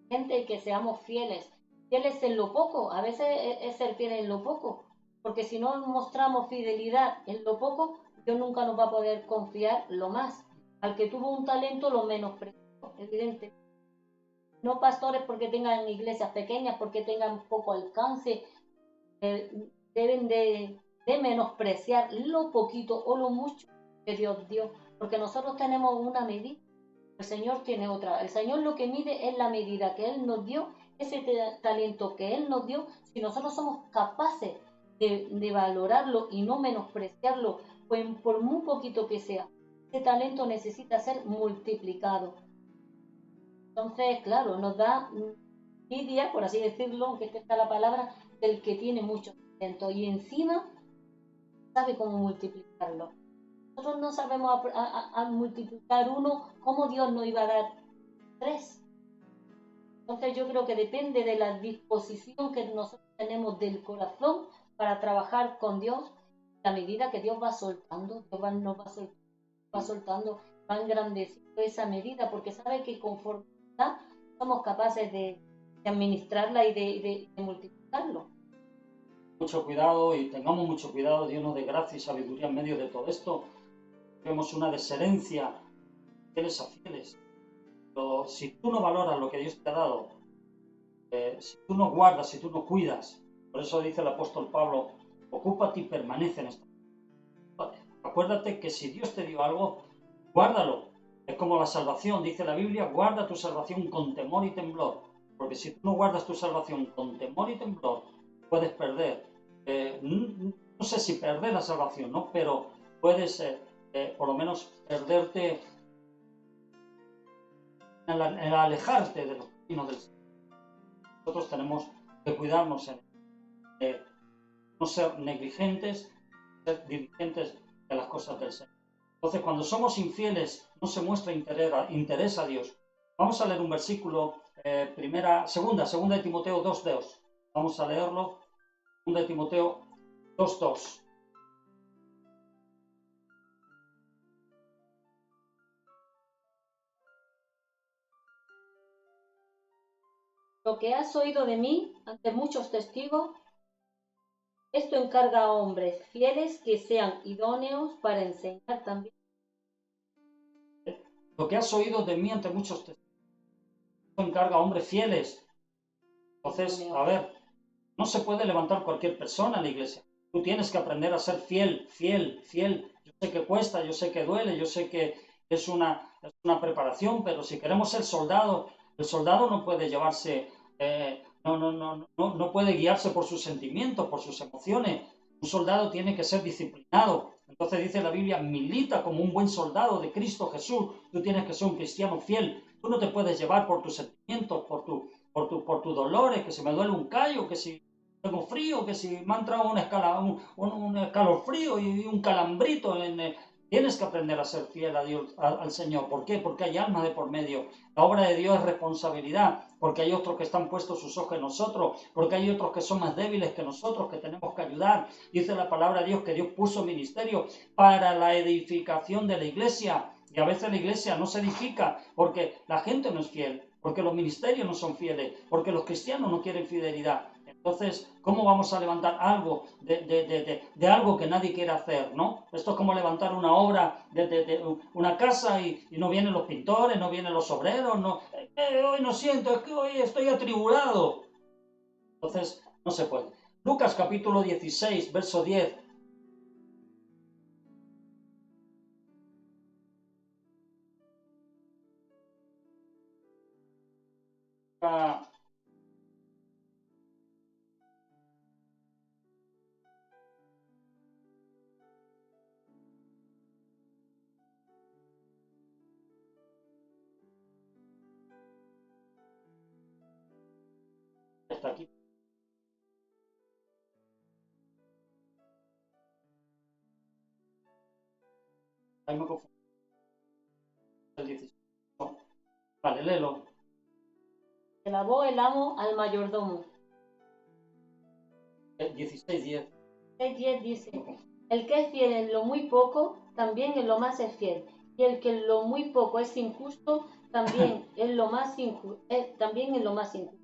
Speaker 2: gente que seamos fieles. Fieles en lo poco, a veces es ser fieles en lo poco, porque si no mostramos fidelidad en lo poco, Dios nunca nos va a poder confiar lo más. Al que tuvo un talento lo menospreció, evidente. No pastores porque tengan iglesias pequeñas, porque tengan poco alcance, deben de menospreciar lo poquito o lo mucho que Dios dio, porque nosotros tenemos una medida, el Señor tiene otra. El Señor lo que mide es la medida que Él nos dio, ese talento que Él nos dio, si nosotros somos capaces de valorarlo y no menospreciarlo, pues por muy poquito que sea, ese talento necesita ser multiplicado. Entonces, claro, nos da envidia, por así decirlo, aunque esta está la palabra, del que tiene mucho talento y encima sabe cómo multiplicarlo. Nosotros no sabemos a multiplicar uno, ¿cómo Dios nos iba a dar 3? Entonces yo creo que depende de la disposición que nosotros tenemos del corazón para trabajar con Dios la medida que Dios va soltando, nos va soltando, va engrandeciendo esa medida, porque sabe que conforme está, somos capaces de administrarla y de multiplicarlo.
Speaker 1: Mucho cuidado y tengamos mucho cuidado, Dios nos dé gracia y sabiduría en medio de todo esto. Vemos una desherencia, fieles a fieles. Pero si tú no valoras lo que Dios te ha dado, si tú no guardas, si tú no cuidas, por eso dice el apóstol Pablo, ocúpate y permanece en esto. Acuérdate que si Dios te dio algo, guárdalo. Es como la salvación, dice la Biblia, guarda tu salvación con temor y temblor. Porque si tú no guardas tu salvación con temor y temblor, puedes perder. No sé si perder la salvación, ¿no? Pero puedes, por lo menos, perderte en alejarte de los caminos del Señor. Nosotros tenemos que cuidarnos en no ser negligentes, ser diligentes de las cosas del Señor. Entonces, cuando somos infieles, no se muestra interés a Dios. Vamos a leer un versículo, segunda de Timoteo 2:2. Vamos a leerlo, segunda de Timoteo 2:2.
Speaker 2: Lo que has oído de mí ante muchos testigos, esto encarga a hombres fieles que sean idóneos para enseñar también.
Speaker 1: Lo que has oído de mí ante muchos testigos, esto encarga a hombres fieles. Entonces, a ver, no se puede levantar cualquier persona en la iglesia. Tú tienes que aprender a ser fiel. Yo sé que cuesta, yo sé que duele, yo sé que es una preparación, pero si queremos ser soldado, el soldado no puede llevarse, no puede guiarse por sus sentimientos, por sus emociones. Un soldado tiene que ser disciplinado. Entonces dice la Biblia, milita como un buen soldado de Cristo Jesús. Tú tienes que ser un cristiano fiel. Tú no te puedes llevar por tus sentimientos, por tus dolores, que si me duele un callo, que si tengo frío, que si me ha entrado un escalofrío y un calambrito. Tienes que aprender a ser fiel a Dios, al Señor. ¿Por qué? Porque hay almas de por medio. La obra de Dios es responsabilidad, porque hay otros que están puestos sus ojos en nosotros, porque hay otros que son más débiles que nosotros, que tenemos que ayudar. Dice la palabra de Dios que Dios puso ministerio para la edificación de la iglesia. Y a veces la iglesia no se edifica porque la gente no es fiel, porque los ministerios no son fieles, porque los cristianos no quieren fidelidad. Entonces, ¿cómo vamos a levantar algo de algo que nadie quiere hacer, ¿no? Esto es como levantar una obra de una casa y no vienen los pintores, no vienen los obreros, no, hoy no siento, es que hoy estoy atribulado. Entonces, no se puede. Lucas capítulo 16, verso 10. Está aquí. Ahí me confundo. El 16. No. Vale, léelo.
Speaker 2: Se lavó el amo al mayordomo.
Speaker 1: 16:10.
Speaker 2: 6:10 dice, el que es fiel en lo muy poco, también en lo más es fiel. Y el que en lo muy poco es injusto, también en lo más injusto. También en lo más injusto.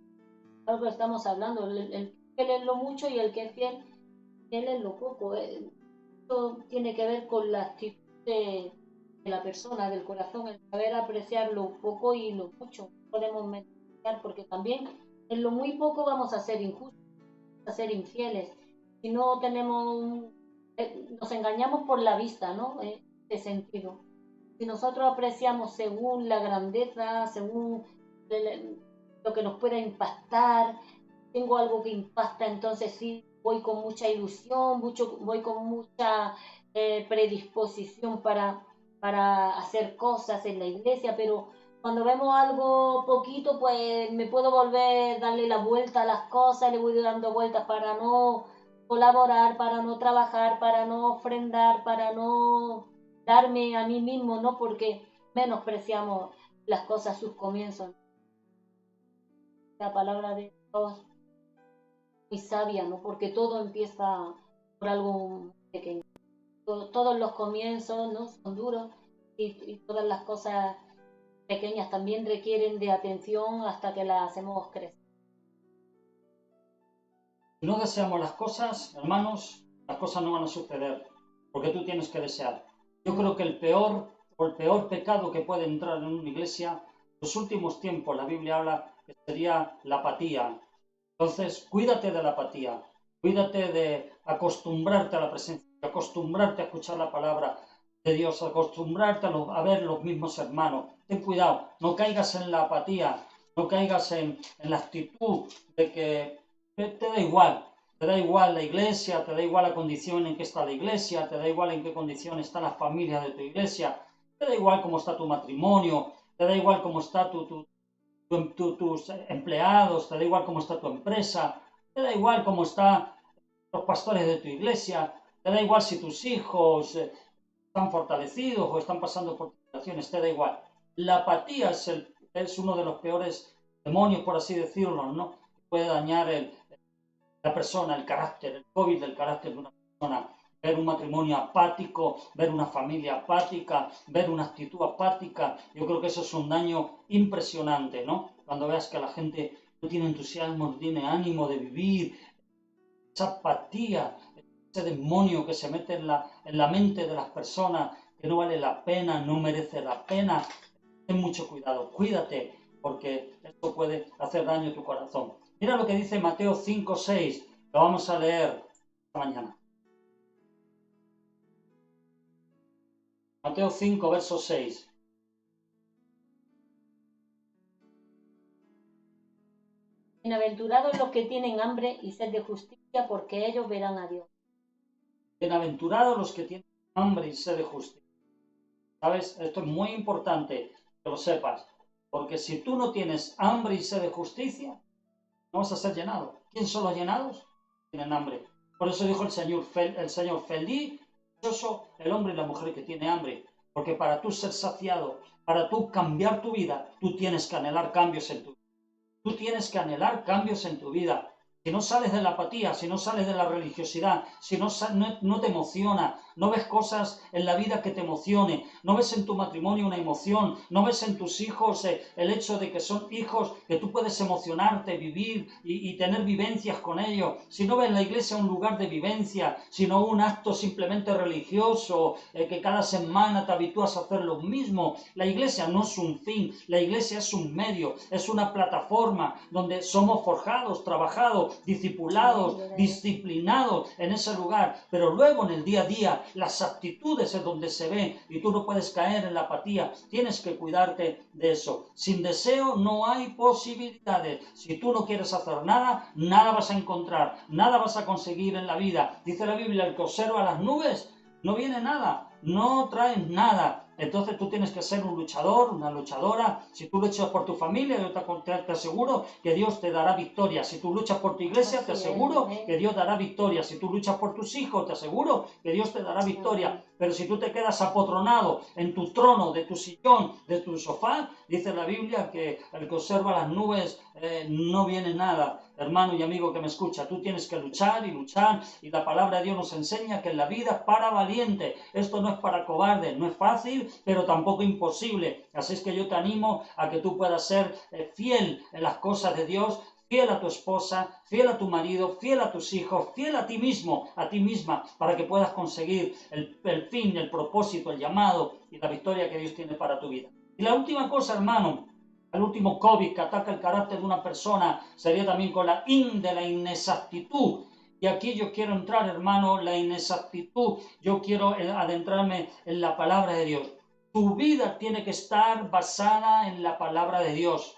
Speaker 2: Algo estamos hablando, el fiel en lo mucho y el que es fiel en lo poco. Esto tiene que ver con la actitud de la persona, del corazón, el saber apreciar lo poco y lo mucho. Podemos mencionar porque también en lo muy poco vamos a ser injustos, a ser infieles. Si no tenemos, nos engañamos por la vista, ¿no? De sentido. Si nosotros apreciamos según la grandeza, según lo que nos pueda impactar, tengo algo que impacta, entonces sí, voy con mucha ilusión, voy con mucha predisposición para hacer cosas en la iglesia, pero cuando vemos algo poquito, pues me puedo volver, darle la vuelta a las cosas, le voy dando vueltas para no colaborar, para no trabajar, para no ofrendar, para no darme a mí mismo, ¿no? Porque menospreciamos las cosas, sus comienzos. La palabra de Dios muy sabia, ¿no? Porque todo empieza por algo pequeño. Todos los comienzos, ¿no? Son duros y todas las cosas pequeñas también requieren de atención hasta que las hacemos crecer.
Speaker 1: Si no deseamos las cosas, hermanos, las cosas no van a suceder, porque tú tienes que desear. Yo creo que el peor pecado que puede entrar en una iglesia, en los últimos tiempos, la Biblia habla que sería la apatía. Entonces, cuídate de la apatía, cuídate de acostumbrarte a la presencia, acostumbrarte a escuchar la palabra de Dios, acostumbrarte a ver los mismos hermanos. Ten cuidado, no caigas en la apatía, no caigas en la actitud de que te da igual la iglesia, te da igual la condición en que está la iglesia, te da igual en qué condición está la familia de tu iglesia, te da igual cómo está tu matrimonio, te da igual cómo está tus empleados, te da igual cómo está tu empresa, te da igual cómo están los pastores de tu iglesia, te da igual si tus hijos están fortalecidos o están pasando por situaciones, te da igual. La apatía es uno de los peores demonios, por así decirlo, ¿no? Puede dañar la persona, el carácter, el COVID del carácter de una persona. Ver un matrimonio apático, ver una familia apática, ver una actitud apática, yo creo que eso es un daño impresionante, ¿no? Cuando veas que la gente no tiene entusiasmo, no tiene ánimo de vivir, esa apatía, ese demonio que se mete en la mente de las personas, que no vale la pena, no merece la pena. Ten mucho cuidado, cuídate, porque esto puede hacer daño a tu corazón. Mira lo que dice Mateo 5:6, lo vamos a leer esta mañana. Mateo 5, verso 6.
Speaker 2: Bienaventurados los que tienen hambre y sed de justicia, porque ellos verán a Dios.
Speaker 1: Bienaventurados los que tienen hambre y sed de justicia. ¿Sabes? Esto es muy importante que lo sepas, porque si tú no tienes hambre y sed de justicia, no vas a ser llenado. ¿Quién son los llenados? Tienen hambre. Por eso dijo el Señor, feliz, dichoso el hombre y la mujer que tiene hambre, porque para tú ser saciado, para tú cambiar tu vida, tú tienes que anhelar cambios en tu vida. Tú tienes que anhelar cambios en tu vida. Si no sales de la apatía, si no sales de la religiosidad, si no te emociona, no ves cosas en la vida que te emocione, no ves en tu matrimonio una emoción, no ves en tus hijos el hecho de que son hijos que tú puedes emocionarte, vivir y tener vivencias con ellos, si no ves la iglesia un lugar de vivencia, sino un acto simplemente religioso, que cada semana te habitúas a hacer lo mismo, la iglesia no es un fin, la iglesia es un medio, es una plataforma donde somos forjados, trabajados, discipulados, disciplinados en ese lugar, pero luego en el día a día las actitudes es donde se ven y tú no puedes caer en la apatía, tienes que cuidarte de eso. Sin deseo no hay posibilidades. Si tú no quieres hacer nada, nada vas a encontrar, nada vas a conseguir en la vida. Dice la Biblia, el que observa las nubes, no viene nada, no traen nada. Entonces tú tienes que ser un luchador, una luchadora. Si tú luchas por tu familia, yo te aseguro que Dios te dará victoria. Si tú luchas por tu iglesia, te aseguro que Dios dará victoria. Si tú luchas por tus hijos, te aseguro que Dios te dará victoria. Pero si tú te quedas apotronado en tu trono, de tu sillón, de tu sofá, dice la Biblia que el que observa las nubes no viene nada. Hermano y amigo que me escucha, tú tienes que luchar y la palabra de Dios nos enseña que en la vida es para valiente. Esto no es para cobarde, no es fácil, pero tampoco imposible. Así es que yo te animo a que tú puedas ser fiel en las cosas de Dios, fiel a tu esposa, fiel a tu marido, fiel a tus hijos, fiel a ti mismo, a ti misma, para que puedas conseguir el fin, el propósito, el llamado y la victoria que Dios tiene para tu vida. Y la última cosa, hermano, el último COVID que ataca el carácter de una persona sería también con de la inexactitud. Y aquí yo quiero entrar, hermano, la inexactitud. Yo quiero adentrarme en la palabra de Dios. Tu vida tiene que estar basada en la palabra de Dios.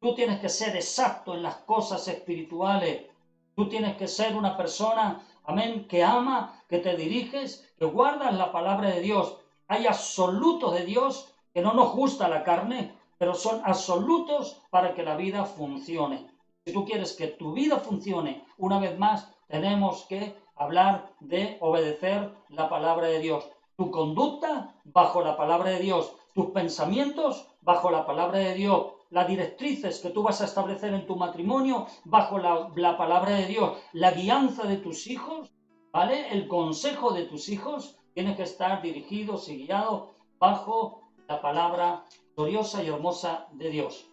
Speaker 1: Tú tienes que ser exacto en las cosas espirituales. Tú tienes que ser una persona, amén, que ama, que te diriges, que guardas la palabra de Dios. Hay absolutos de Dios que no nos gusta la carne, pero son absolutos para que la vida funcione. Si tú quieres que tu vida funcione, una vez más, tenemos que hablar de obedecer la palabra de Dios. Tu conducta bajo la palabra de Dios, tus pensamientos bajo la palabra de Dios, las directrices que tú vas a establecer en tu matrimonio bajo la palabra de Dios, la guianza de tus hijos, ¿vale? El consejo de tus hijos Tienes que estar dirigidos y guiados bajo la palabra gloriosa y hermosa de Dios.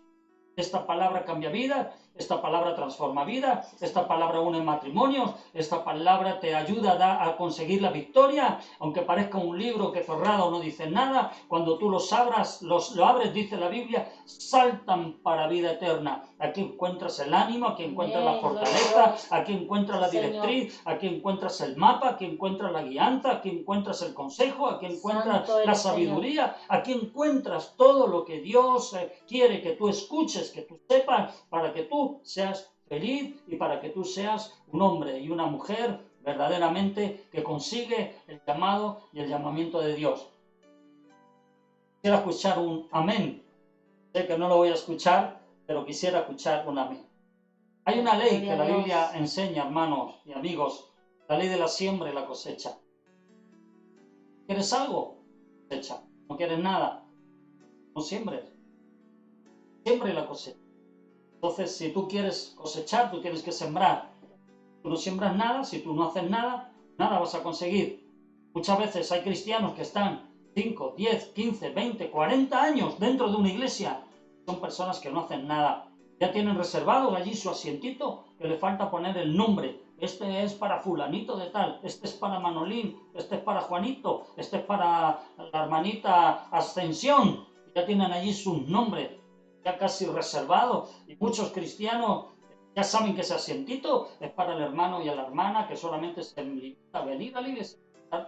Speaker 1: Esta palabra cambia vida, esta palabra transforma vida, esta palabra une matrimonios, esta palabra te ayuda a conseguir la victoria, aunque parezca un libro que cerrado no dice nada, cuando tú lo abres, dice la Biblia, saltan para vida eterna. Aquí encuentras el ánimo, aquí encuentras la fortaleza, aquí encuentras la directriz, aquí encuentras el mapa, aquí encuentras la guianza, aquí encuentras el consejo, aquí encuentras la sabiduría, aquí encuentras todo lo que Dios quiere que tú escuches, que tú sepas, para que tú seas feliz y para que tú seas un hombre y una mujer verdaderamente que consigue el llamado y el llamamiento de Dios. Quisiera escuchar un amén. Sé que no lo voy a escuchar, pero quisiera escuchar un amén. Hay una ley que la Biblia enseña, hermanos y amigos, la ley de la siembra y la cosecha. ¿Quieres algo? Cosecha. ¿No quieres nada? No siembres. Siembra y la cosecha. Entonces, si tú quieres cosechar, tú tienes que sembrar. Tú no siembras nada, si tú no haces nada, nada vas a conseguir. Muchas veces hay cristianos que están 5, 10, 15, 20, 40 años dentro de una iglesia. Son personas que no hacen nada. Ya tienen reservado allí su asientito, que le falta poner el nombre. Este es para fulanito de tal, este es para Manolín, este es para Juanito, este es para la hermanita Ascensión. Ya tienen allí sus nombres, ya casi reservados. Y muchos cristianos ya saben que ese asientito es para el hermano y a la hermana, que solamente se limita a venir a la iglesia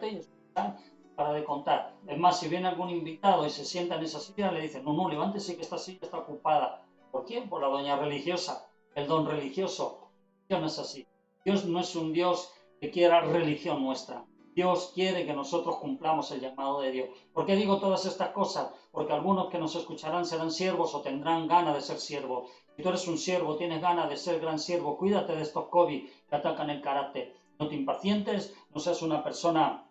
Speaker 1: y escuchar para de contar. Es más, si viene algún invitado y se sienta en esa silla, le dicen, no, levántese que esta silla está ocupada. ¿Por quién? Por la doña religiosa, el don religioso. Dios no es así. Dios no es un Dios que quiera religión nuestra. Dios quiere que nosotros cumplamos el llamado de Dios. ¿Por qué digo todas estas cosas? Porque algunos que nos escucharán serán siervos o tendrán ganas de ser siervos. Si tú eres un siervo, tienes ganas de ser gran siervo, cuídate de estos COVID que atacan el carácter. No te impacientes, no seas una persona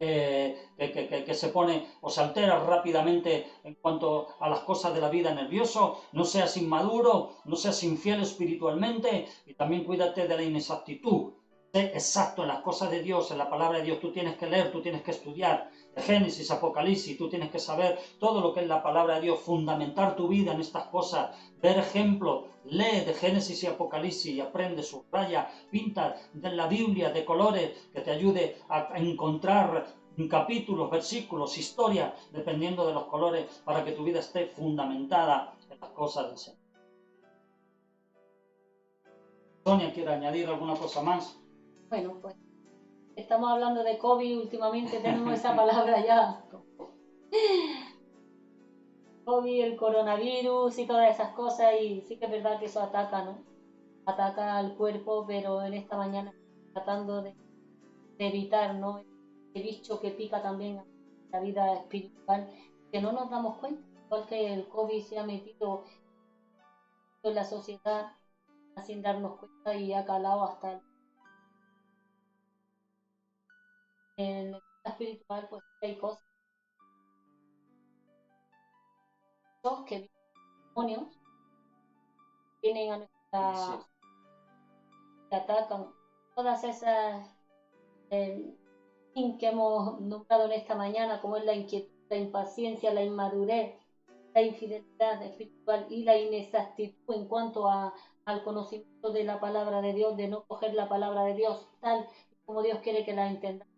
Speaker 1: que se pone o se altera rápidamente en cuanto a las cosas de la vida, nervioso, no seas inmaduro, no seas infiel espiritualmente y también cuídate de la inexactitud. Sé exacto en las cosas de Dios, en la palabra de Dios. Tú tienes que leer, tú tienes que estudiar de Génesis, Apocalipsis, tú tienes que saber todo lo que es la palabra de Dios, fundamentar tu vida en estas cosas, ver ejemplos, lee de Génesis y Apocalipsis y aprende, subraya, pinta de la Biblia de colores que te ayude a encontrar capítulos, versículos, historia, dependiendo de los colores, para que tu vida esté fundamentada en las cosas del Señor. Sonia, ¿quiere añadir alguna cosa más?
Speaker 2: Bueno, pues estamos hablando de COVID, últimamente tenemos esa palabra ya. COVID, el coronavirus y todas esas cosas, y sí que es verdad que eso ataca, ¿no? Ataca al cuerpo, pero en esta mañana tratando de evitar, ¿no? El bicho que pica también a la vida espiritual, que no nos damos cuenta, igual que el COVID se ha metido en la sociedad sin darnos cuenta y ha calado hasta en el espiritual, pues hay cosas que vienen demonios, vienen a nuestra, que atacan todas esas que hemos nombrado en esta mañana, como es la inquietud, la impaciencia, la inmadurez, la infidelidad espiritual y la inexactitud en cuanto al conocimiento de la palabra de Dios, de no coger la palabra de Dios tal como Dios quiere que la entendamos.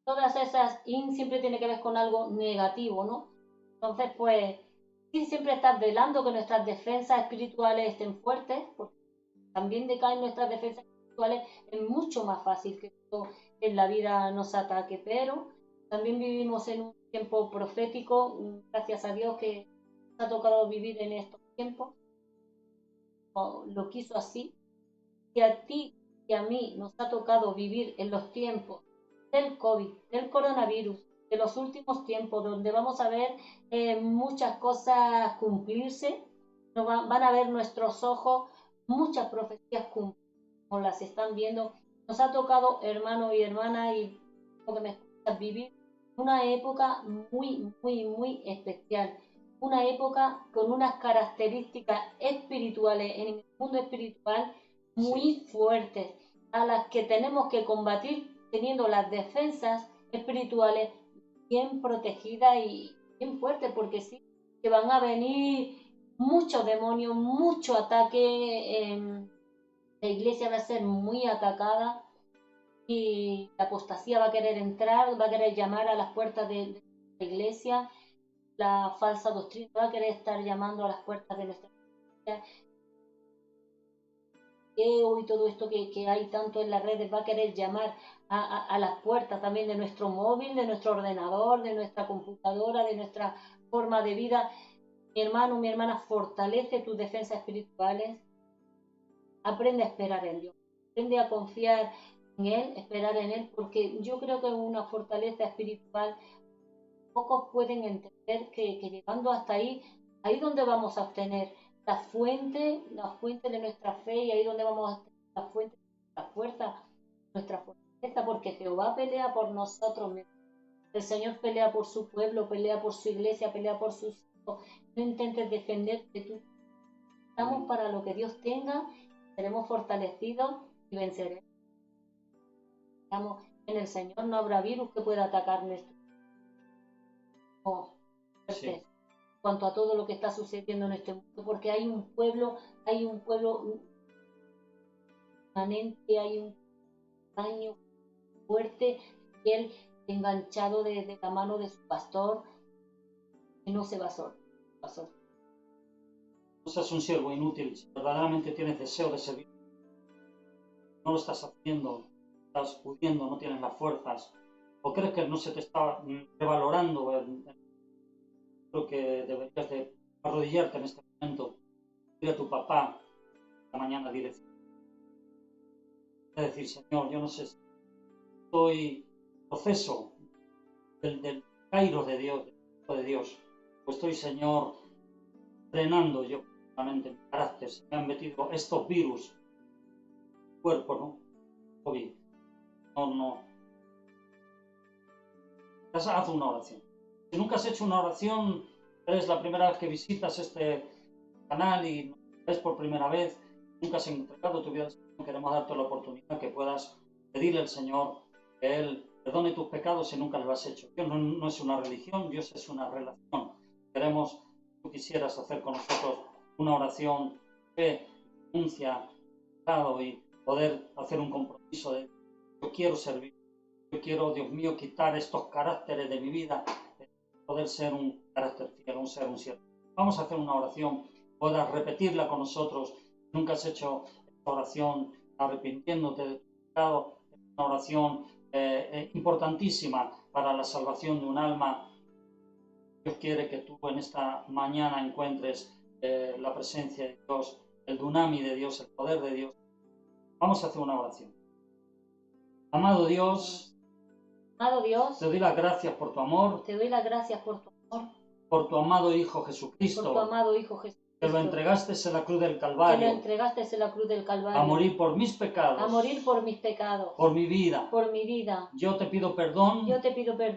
Speaker 2: Todas esas siempre tiene que ver con algo negativo, ¿no? Entonces, pues, sí, siempre estar velando que nuestras defensas espirituales estén fuertes, porque también decaen nuestras defensas espirituales, es mucho más fácil que esto en la vida nos ataque, pero también vivimos en un tiempo profético, gracias a Dios que nos ha tocado vivir en estos tiempos, lo quiso así, y a ti y a mí nos ha tocado vivir en los tiempos del COVID, del coronavirus, de los últimos tiempos, donde vamos a ver muchas cosas cumplirse, van a ver nuestros ojos muchas profecías cumplidas, como las están viendo. Nos ha tocado, hermano y hermana, y lo que me escuchas, vivir una época muy, muy, muy especial. Una época con unas características espirituales en el mundo espiritual muy fuertes, a las que tenemos que combatir teniendo las defensas espirituales bien protegidas y bien fuertes, porque sí, que van a venir muchos demonios, mucho ataque. La iglesia va a ser muy atacada y la apostasía va a querer entrar, va a querer llamar a las puertas de la iglesia, la falsa doctrina va a querer estar llamando a las puertas de nuestra iglesia. Y todo esto que hay tanto en las redes va a querer llamar a las puertas también de nuestro móvil, de nuestro ordenador, de nuestra computadora, de nuestra forma de vida. Mi hermano, mi hermana, fortalece tus defensas espirituales. Aprende a esperar en Dios. Aprende a confiar en Él, esperar en Él, porque yo creo que es una fortaleza espiritual. Pocos pueden entender que llegando hasta ahí donde vamos a obtener la fuente de nuestra fe, y ahí donde vamos a obtener la fuente de nuestra fuerza, nuestra fortaleza, porque Jehová pelea por nosotros mismos. El Señor pelea por su pueblo, pelea por su iglesia, pelea por sus hijos. No intentes defenderte tú. Estamos para lo que Dios tenga, seremos fortalecidos y venceremos. Estamos en el Señor, no habrá virus que pueda atacar nuestro
Speaker 1: Sí.
Speaker 2: cuanto a todo lo que está sucediendo en este mundo, porque hay un pueblo permanente, hay un daño fuerte, fiel, enganchado de la mano de su pastor, que no se va a soltar.
Speaker 1: No seas un siervo inútil, si verdaderamente tienes deseo de servir. No lo estás haciendo, estás pudiendo, no tienes las fuerzas, o crees que no se te está revalorando. Creo que deberías de arrodillarte en este momento, ir a tu papá esta mañana dirección. Es decir, Señor, yo no sé si estoy en proceso del kairos de Dios, de Dios, o estoy, Señor, frenando yo realmente mi carácter. Se me han metido estos virus en el cuerpo, ¿no? COVID. No. Haz una oración. Si nunca has hecho una oración, eres la primera vez que visitas este canal y nos ves por primera vez, nunca has entregado tu vida al Señor, queremos darte la oportunidad que puedas pedirle al Señor que Él perdone tus pecados si nunca lo has hecho. Dios no es una religión, Dios es una relación. Queremos que tú quisieras hacer con nosotros una oración, fe, denuncia, pecado, y poder hacer un compromiso de yo quiero servir. Yo quiero, Dios mío, quitar estos caracteres de mi vida, poder ser un carácter fiel, un siervo. Vamos a hacer una oración, puedas repetirla con nosotros. Nunca has hecho esta oración arrepintiéndote de tu pecado. Es una oración importantísima para la salvación de un alma. Dios quiere que tú en esta mañana encuentres la presencia de Dios, el dunami de Dios, el poder de Dios. Vamos a hacer una oración. Amado Dios, te doy las gracias por tu amor,
Speaker 2: te doy las gracias por
Speaker 1: tu amado Hijo Jesucristo,
Speaker 2: por tu amado Hijo Jesucristo,
Speaker 1: que lo entregaste en la cruz del
Speaker 2: que lo
Speaker 1: Calvario,
Speaker 2: entregaste en la cruz del Calvario,
Speaker 1: a morir por mis pecados,
Speaker 2: a morir por mis pecados,
Speaker 1: por mi vida.
Speaker 2: Yo te pido
Speaker 1: perdón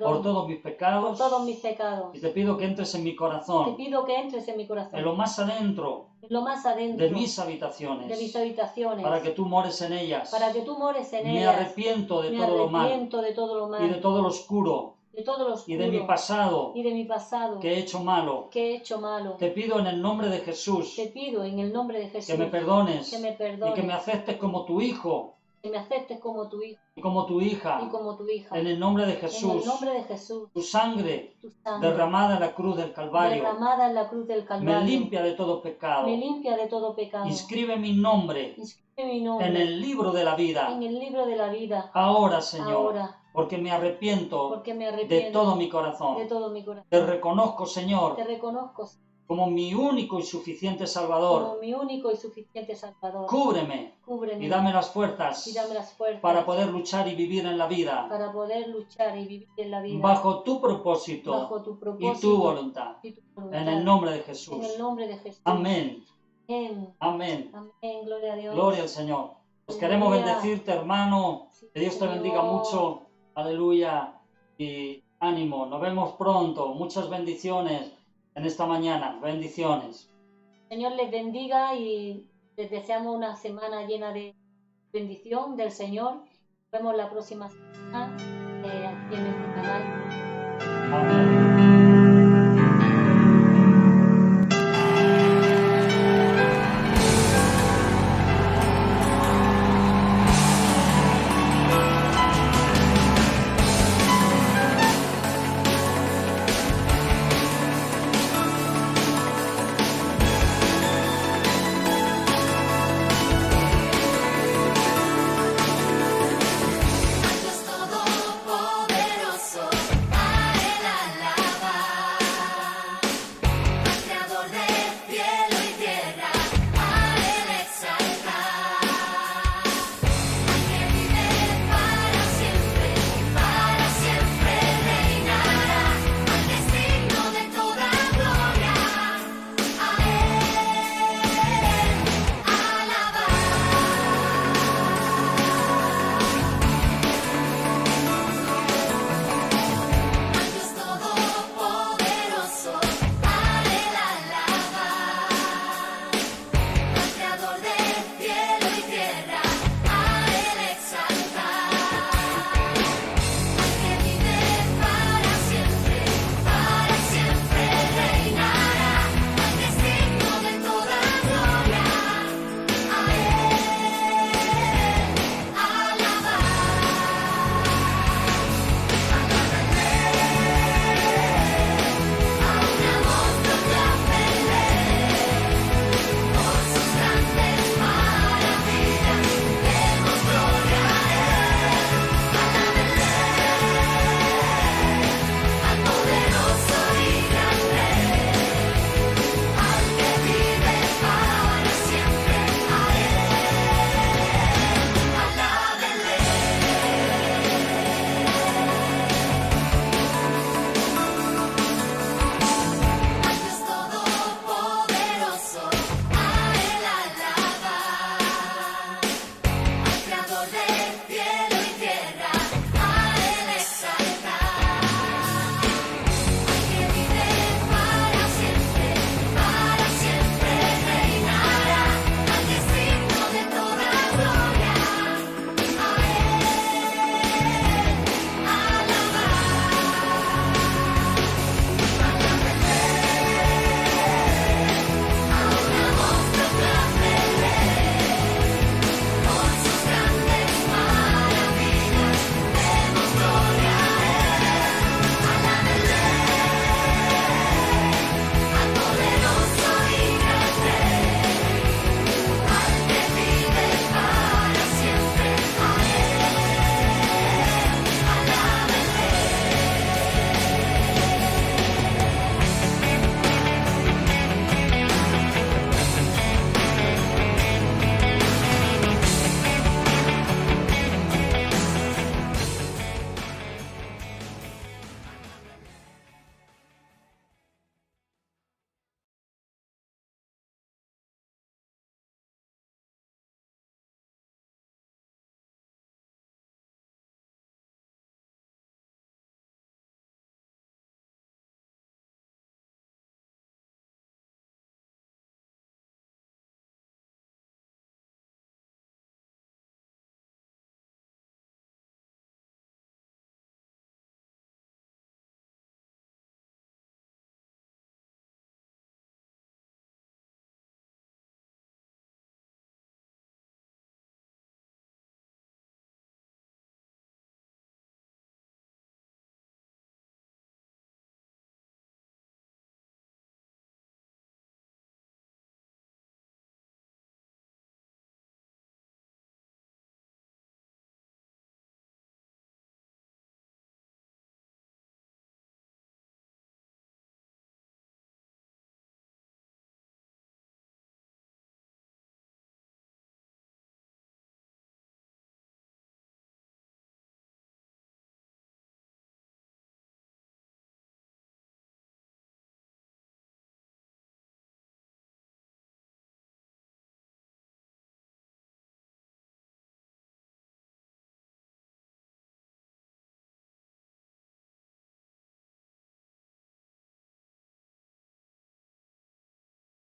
Speaker 1: por todos mis pecados, y te pido que entres en mi corazón,
Speaker 2: Te pido que entres en mi corazón,
Speaker 1: en lo más adentro de mis habitaciones, para que tú mores en ellas. Me arrepiento de todo lo mal y de todo lo oscuro y de mi pasado que he hecho malo. Te pido en el nombre de Jesús que me perdones y que me aceptes como tu hijo y como tu hija. En el nombre de Jesús, tu sangre derramada en la cruz del Calvario me limpia de todo pecado. Inscribe mi nombre en el libro de la vida. Ahora, Señor, porque me arrepiento de todo mi corazón. Te reconozco, Señor, como mi único y suficiente Salvador. Cúbreme y dame las fuerzas para poder luchar y vivir en la vida bajo tu propósito y tu voluntad. En el nombre de Jesús. Amén. Amén.
Speaker 2: Gloria a Dios.
Speaker 1: Gloria al Señor. Pues queremos bendecirte, hermano. Que Dios te bendiga mucho. Aleluya. Y ánimo. Nos vemos pronto. Muchas bendiciones en esta mañana. Bendiciones.
Speaker 2: Señor les bendiga y les deseamos una semana llena de bendición del Señor. Nos vemos la próxima semana.